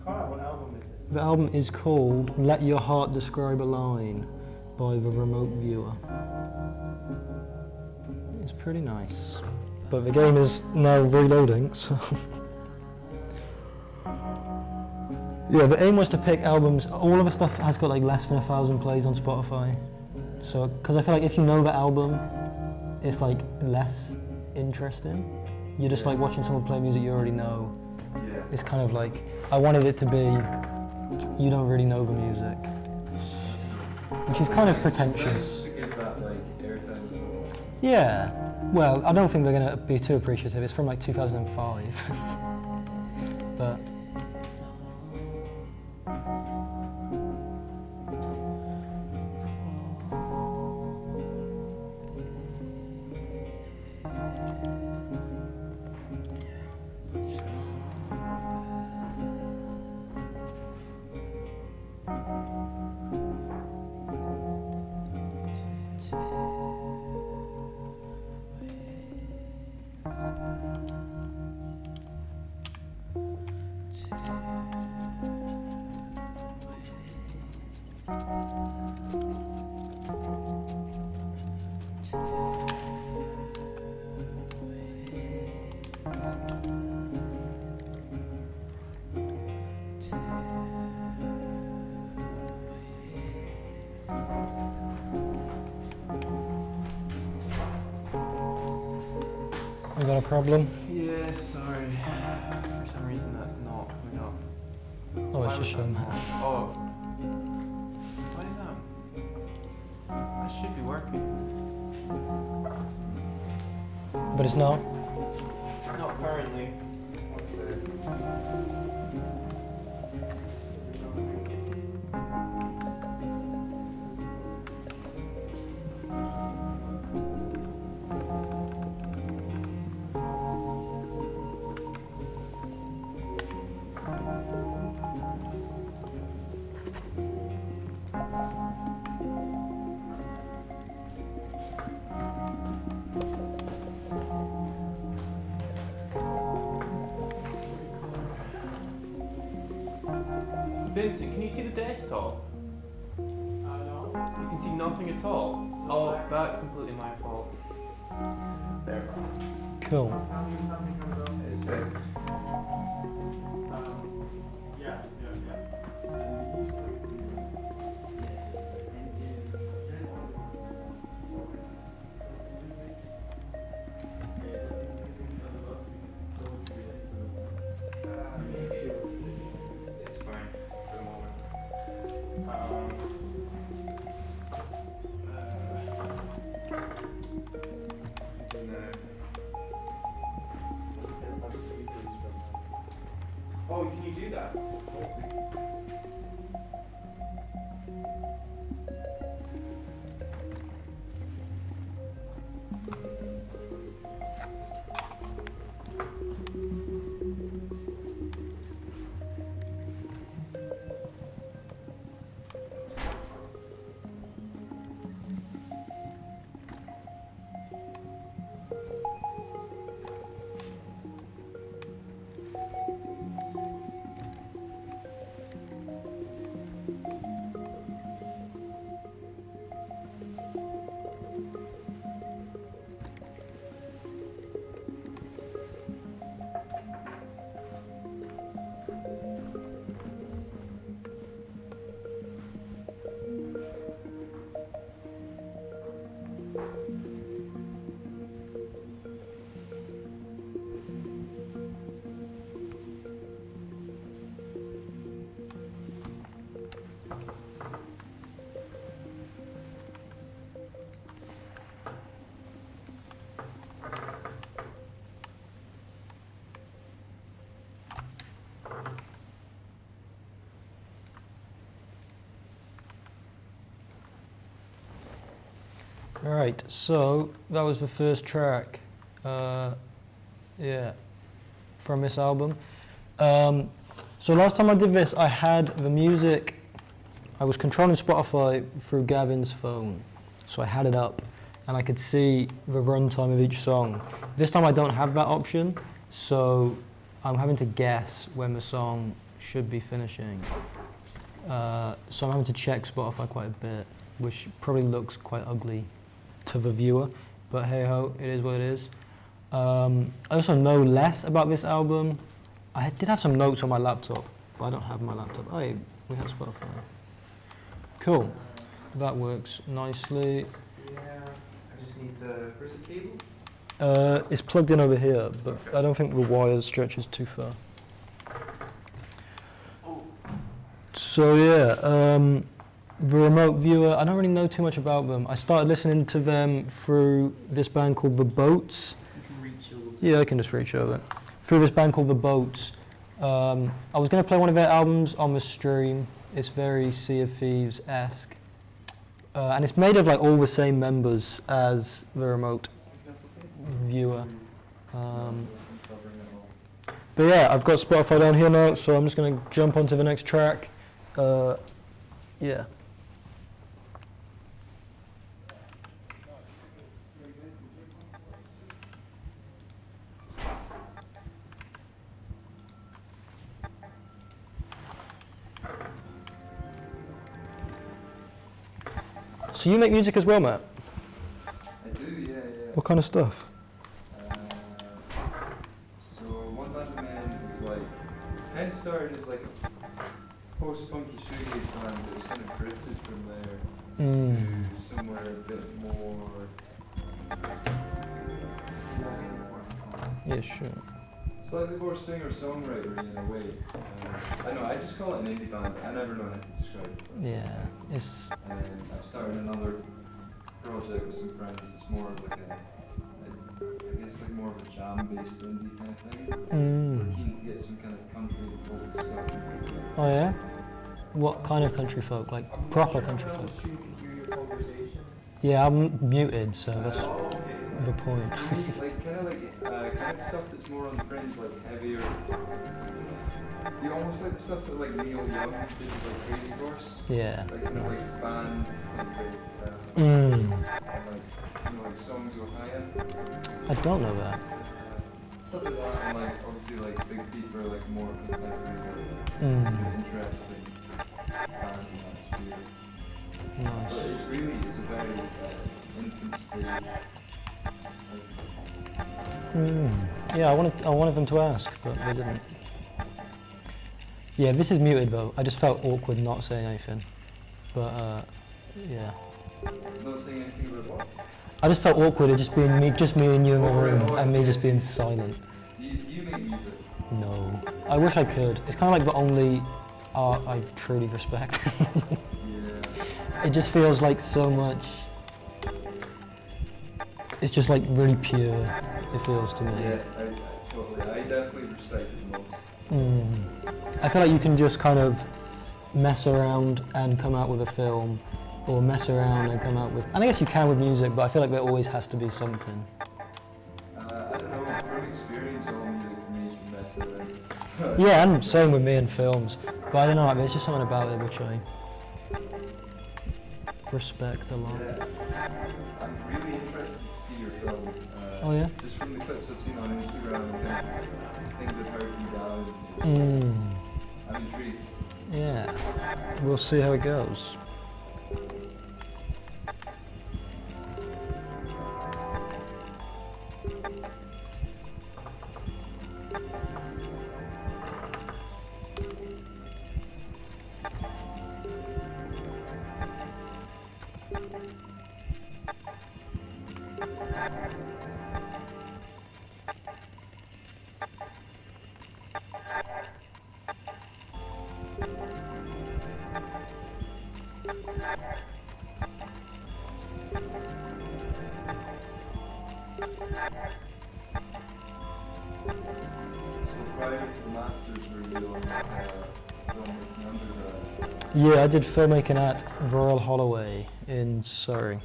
What album is it? The album is called Let Your Heart Describe a Line by the Remote Viewer. It's pretty nice. But the game is now reloading, so. Yeah, the aim was to pick albums. All of the stuff has got like less than 1,000 plays on Spotify. So, because I feel like if you know the album, it's like less interesting. You're just like watching someone play music you already know. Yeah. It's kind of like, I wanted it to be, you don't really know the music. Which is kind of pretentious. To give that like airtime as well. Yeah, well, I don't think they're going to be too appreciative. It's from like 2005. But to We got a problem? Yeah, sorry. For some reason that's not coming up. Oh, it's just showing. Oh. Why is that? That should be working. But it's not. Not currently. Vincent, can you see the desktop? No. You can see nothing at all? Oh, that's completely my fault. There. Cool. It's fixed. It's fine for the moment. Oh, can you do that? Alright, so that was the first track, from this album. So last time I did this, I had the music, I was controlling Spotify through Gavin's phone. So I had it up and I could see the runtime of each song. This time I don't have that option, so I'm having to guess when the song should be finishing. So I'm having to check Spotify quite a bit, which probably looks quite ugly to the viewer, but hey ho, it is what it is. I also know less about this album. I did have some notes on my laptop, but I don't have my laptop. Oh, hey, we have Spotify. Cool, that works nicely. Yeah, I just need where's the cable? It's plugged in over here, but I don't think the wire stretches too far. So yeah, the remote viewer, I don't really know too much about them. I started listening to them through this band called The Boats. You can reach over. Yeah, I can just reach over. Through this band called The Boats. I was going to play one of their albums on the stream. It's very Sea of Thieves-esque. And it's made of like all the same members as the remote viewer. But yeah, I've got Spotify down here now, so I'm just going to jump onto the next track. Yeah. So you make music as well, Matt? I do, yeah. What kind of stuff? So one band I'm in is like, kind of started as like a post-punky shoegaze band, but it's kind of drifted from there to somewhere a bit more Yeah, sure. Slightly more singer-songwriter in a way. I know, I just call it an indie band. I never know how to describe it. Yeah, it's And then I've started another project with some friends. It's more of like I guess like more of a jam-based indie kind of thing. We're keen to get some kind of country folk stuff. Oh yeah? What kind of country folk? Like proper country folk? You can hear your conversation. Yeah, I'm muted, so that's the point. Like kind of stuff that's more on the fringe, like heavier. You almost like the stuff that like Neil Young did with like Crazy Horse. Yeah. Like kind of like band country. Mm. Like songs with high end. I don't know that. Stuff like that, and like obviously like Big Peep are like more contemporary, interesting band in that sphere. Nice. But it's a very infant stage. Yeah, I wanted them to ask, but they didn't. Yeah, this is muted though. I just felt awkward not saying anything. But yeah. Not saying anything about what? I just felt awkward it just being me and you in the room, and me just being silent. Do you make music? No. I wish I could. It's kind of like the only art I truly respect. Yeah. It just feels like so much. It's just like really pure, it feels to me. Yeah, I totally. I definitely respect it the most. I feel like you can just kind of mess around and come out with a film, or mess around and come out with. And I guess you can with music, but I feel like there always has to be something. I don't know, from experience, all music for me is messing around. Yeah, and same with me in films. But I don't know, there's just something about it which I respect a lot. Yeah. I'm really interested to see your film. Oh yeah? Just from the clips I've seen on Instagram and kind of things I've heard you down. I'm intrigued. Yeah, we'll see how it goes. Yeah, I did filmmaking at Royal Holloway in Surrey.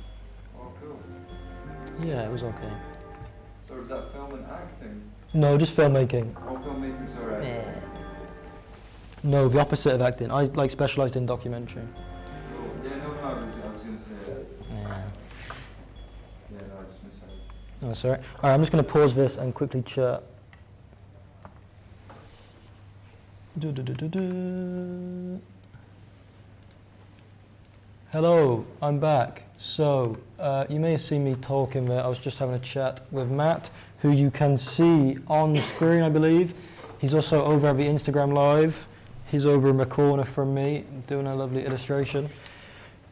Oh, cool. Yeah, it was okay. So is that film and acting? No, just filmmaking. Oh, filmmaking, sorry. No, the opposite of acting. I like specialised in documentary. Cool. Yeah, no, I was going to say that. Yeah. Yeah, no, I just missed out. Oh, sorry. All right, I'm just going to pause this and quickly chat. Hello, I'm back. So, you may have seen me talking there. I was just having a chat with Matt, who you can see on the screen, I believe. He's also over at the Instagram Live. He's over in the corner from me, doing a lovely illustration.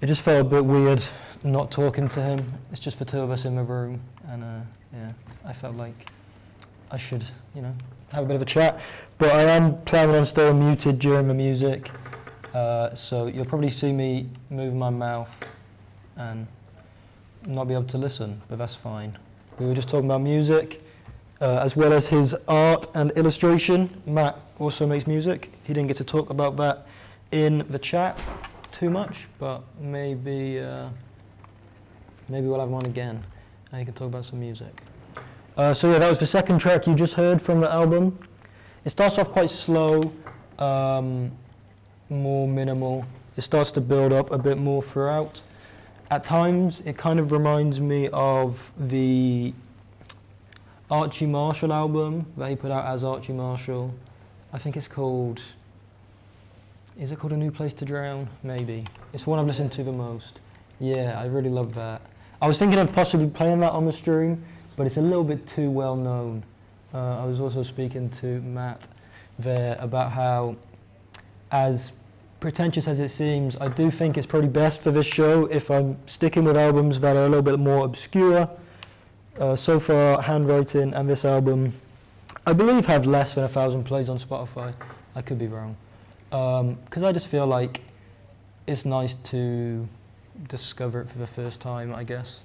It just felt a bit weird not talking to him. It's just the two of us in the room, and yeah, I felt like I should, have a bit of a chat. But I am planning on staying muted during the music. So you'll probably see me move my mouth and not be able to listen, but that's fine. We were just talking about music, as well as his art and illustration. Matt also makes music. He didn't get to talk about that in the chat too much, but maybe we'll have him on again, and he can talk about some music. So yeah, that was the second track you just heard from the album. It starts off quite slow, more minimal. It starts to build up a bit more throughout. At times, it kind of reminds me of the Archie Marshall album that he put out as Archie Marshall. I think it's called, is it called A New Place to Drown? Maybe. It's the one I've listened to the most. Yeah, I really love that. I was thinking of possibly playing that on the stream, but it's a little bit too well known. I was also speaking to Matt there about how, as pretentious as it seems, I do think it's probably best for this show if I'm sticking with albums that are a little bit more obscure. So far, Handwriting and this album I believe have less than 1,000 plays on Spotify. I could be wrong. Because I just feel like it's nice to discover it for the first time, I guess.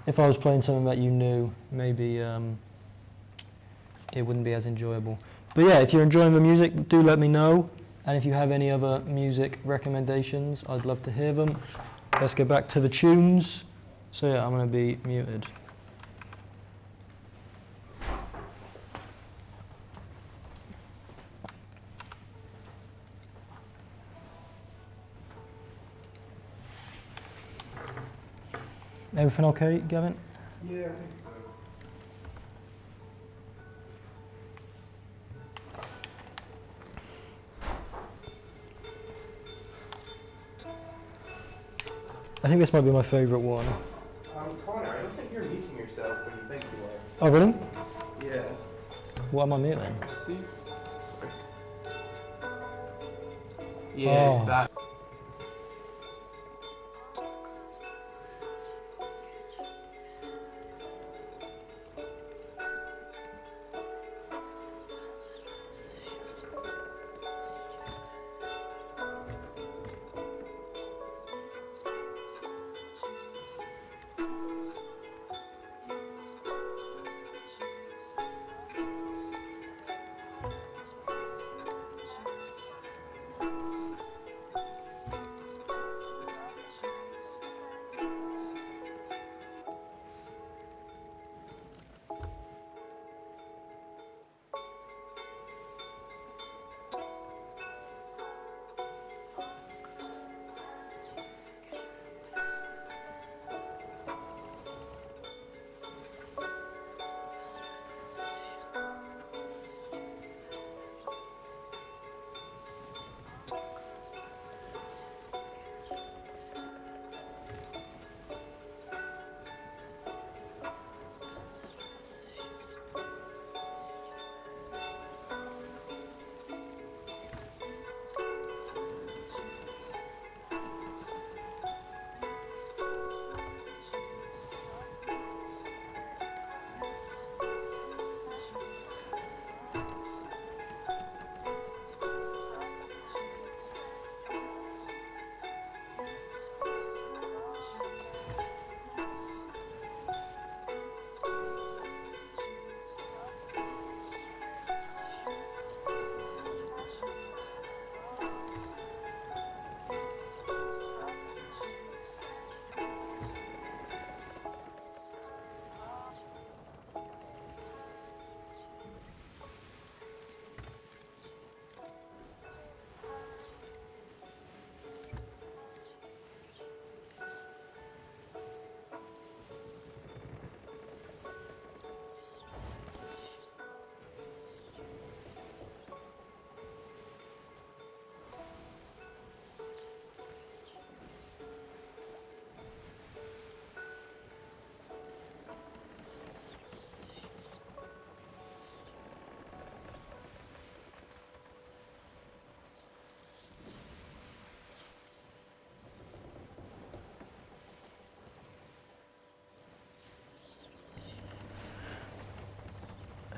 If I was playing something that you knew, maybe it wouldn't be as enjoyable. But yeah, if you're enjoying the music, do let me know. And if you have any other music recommendations, I'd love to hear them. Let's get back to the tunes. So yeah, I'm going to be muted. Everything okay, Gavin? Yeah, I think so. I think this might be my favourite one. Connor, I don't think you're muting yourself when you think you are. Oh really? Yeah. What am I muting? See? Sorry. Yes, Oh. that.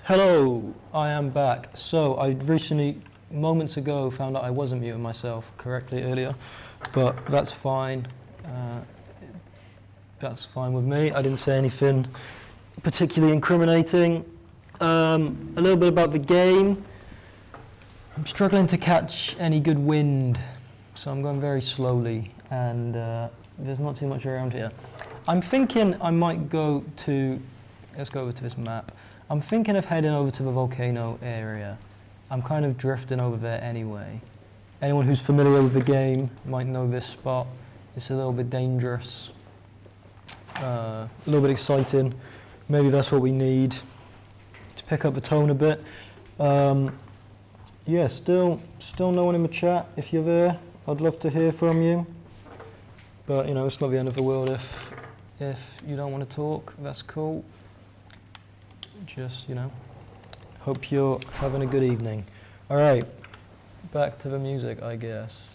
Hello, I am back. So I recently, moments ago, found out I wasn't muting myself correctly earlier, but that's fine. That's fine with me. I didn't say anything particularly incriminating. A little bit about the game. I'm struggling to catch any good wind, so I'm going very slowly, and there's not too much around here. I'm thinking I might go to, let's go over to this map. I'm thinking of heading over to the volcano area. I'm kind of drifting over there anyway. Anyone who's familiar with the game might know this spot. It's a little bit dangerous, a little bit exciting. Maybe that's what we need to pick up the tone a bit. Yeah, still no one in the chat. If you're there, I'd love to hear from you. But you know, it's not the end of the world if you don't want to talk. That's cool. Just, you know, hope you're having a good evening. All right, back to the music, I guess.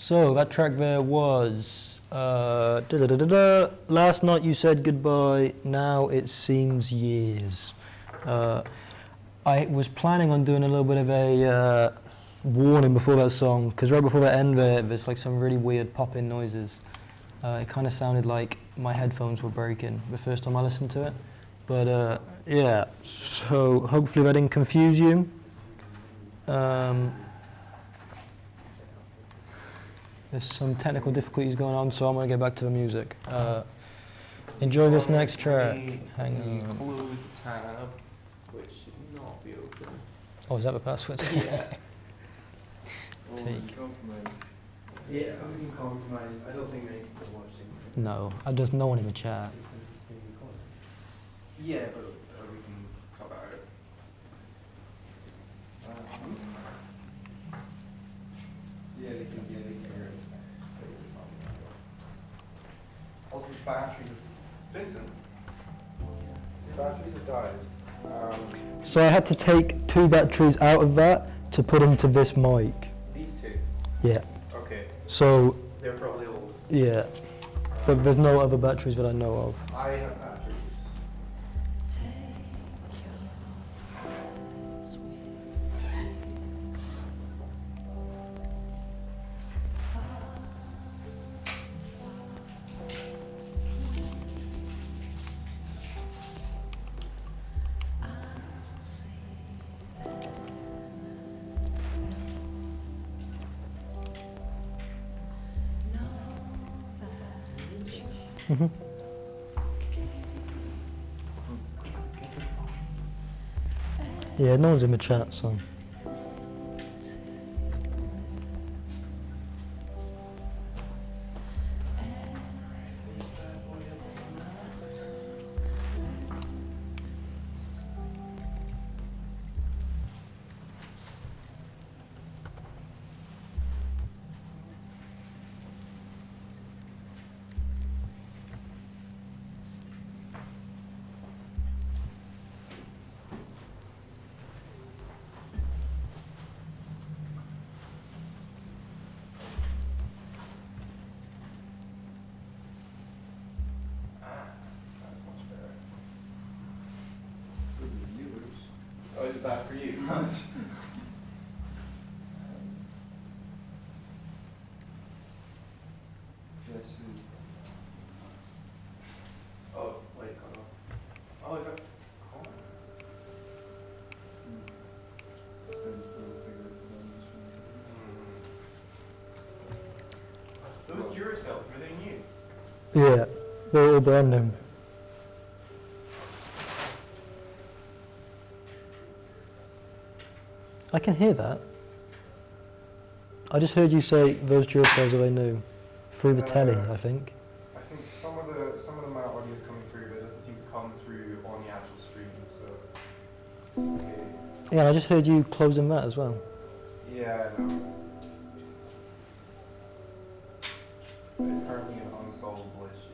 So that track there was Last night you said goodbye, now it seems years. I was planning on doing a little bit of a warning before that song, because right before that end there's like some really weird pop-in noises. It kind of sounded like my headphones were breaking the first time I listened to it. But yeah, so hopefully that didn't confuse you. There's some technical difficulties going on, so I'm going to get back to the music. Enjoy this next track. Hang on. Close the tab, which should not be open. Oh, is that the password? Yeah. Take. Yeah, we can compromise. I don't think many people are watching. No, there's no one in the chat. Yeah, but we can cut that out. Yeah, they can hear it. Also, batteries. Vincent, your batteries have died. So I had to take 2 batteries out of that to put into this mic. These two? Yeah. Okay. So, They're probably old. yeah. But there's no other batteries that I know of. I have batteries. Mhm. Yeah, no one's in the chat, so. Oh, is it bad for you? Oh, wait, cut off. Oh, is that? Those Duracells, were they new? Yeah, they're all brand new. I can hear that. I just heard you say those Duracells are they new through the telly, I think. I think some of the my audio is coming through, but it doesn't seem to come through on the actual stream. So. Okay. Yeah, and I just heard you closing that as well. Yeah, I know. But it's currently an unsolvable issue.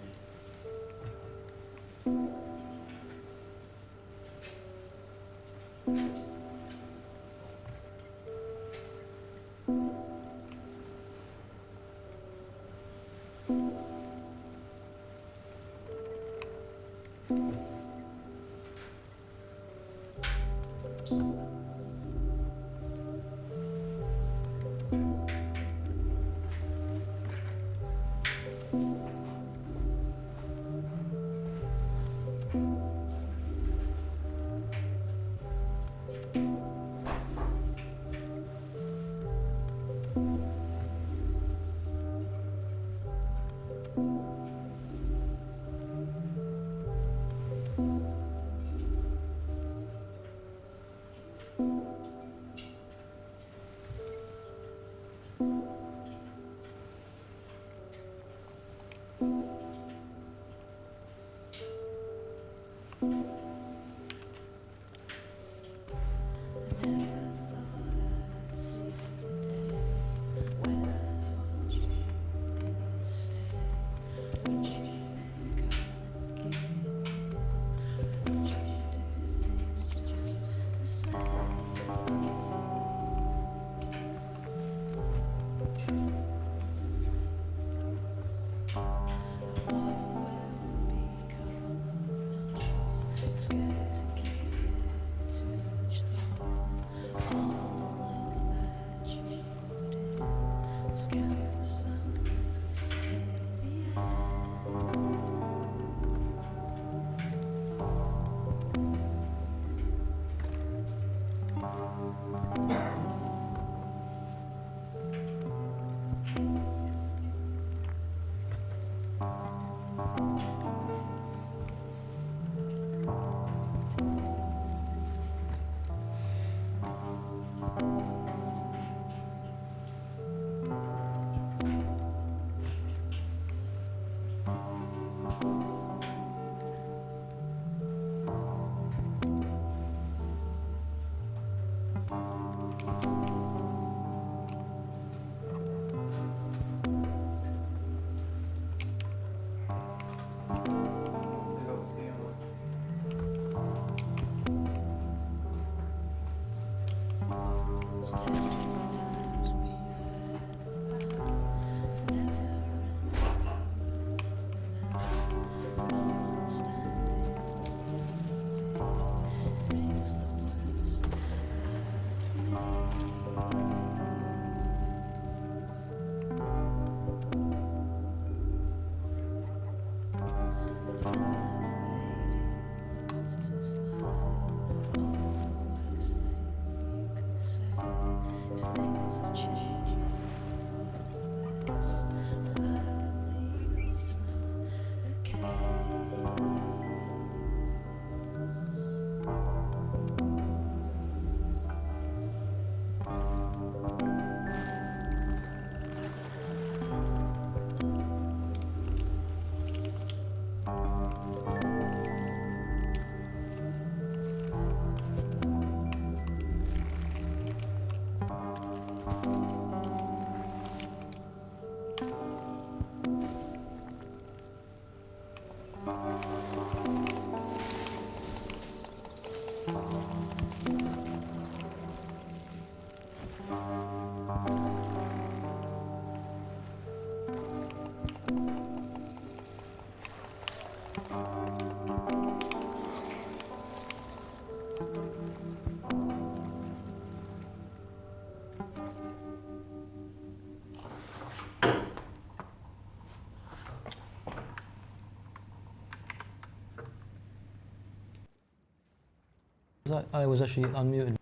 I was actually unmuted.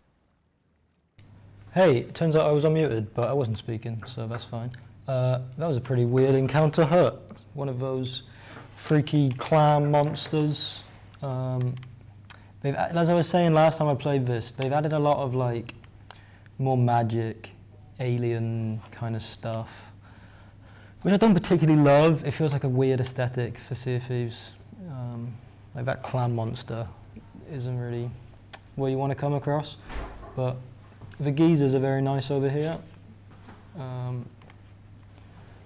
Hey, it turns out I was unmuted, but I wasn't speaking, so that's fine. That was a pretty weird encounter, huh? One of those freaky clam monsters. As I was saying last time I played this, they've added a lot of like more magic, alien kind of stuff, which I don't particularly love. It feels like a weird aesthetic for Sea of Thieves. Like that clam monster isn't really what you want to come across, but the geezers are very nice over here.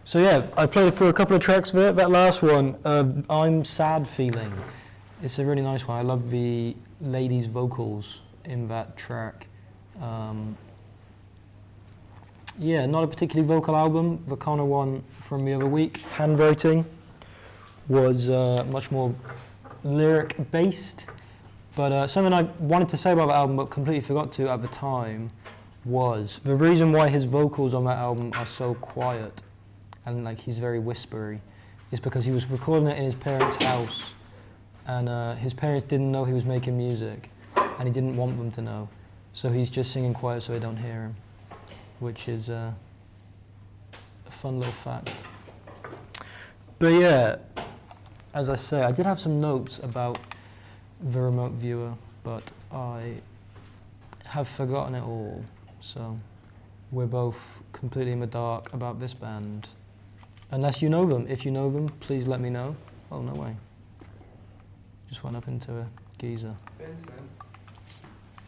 So yeah, I played through a couple of tracks of it. That last one, I'm Sad Feeling. It's a really nice one. I love the ladies' vocals in that track. Yeah, not a particularly vocal album. The kind of one from the other week, Handwriting, was much more lyric-based. But something I wanted to say about the album but completely forgot to at the time was the reason why his vocals on that album are so quiet and like he's very whispery is because he was recording it in his parents' house, and his parents didn't know he was making music and he didn't want them to know, so he's just singing quiet so they don't hear him, which is a fun little fact. But yeah, as I say, I did have some notes about the remote viewer, but I have forgotten it all, so we're both completely in the dark about this band. Unless you know them. If you know them, please let me know. Oh, no way. Just went up into a geezer. Vincent.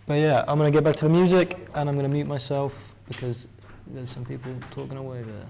But yeah, I'm going to get back to the music, and I'm going to mute myself because there's some people talking away there.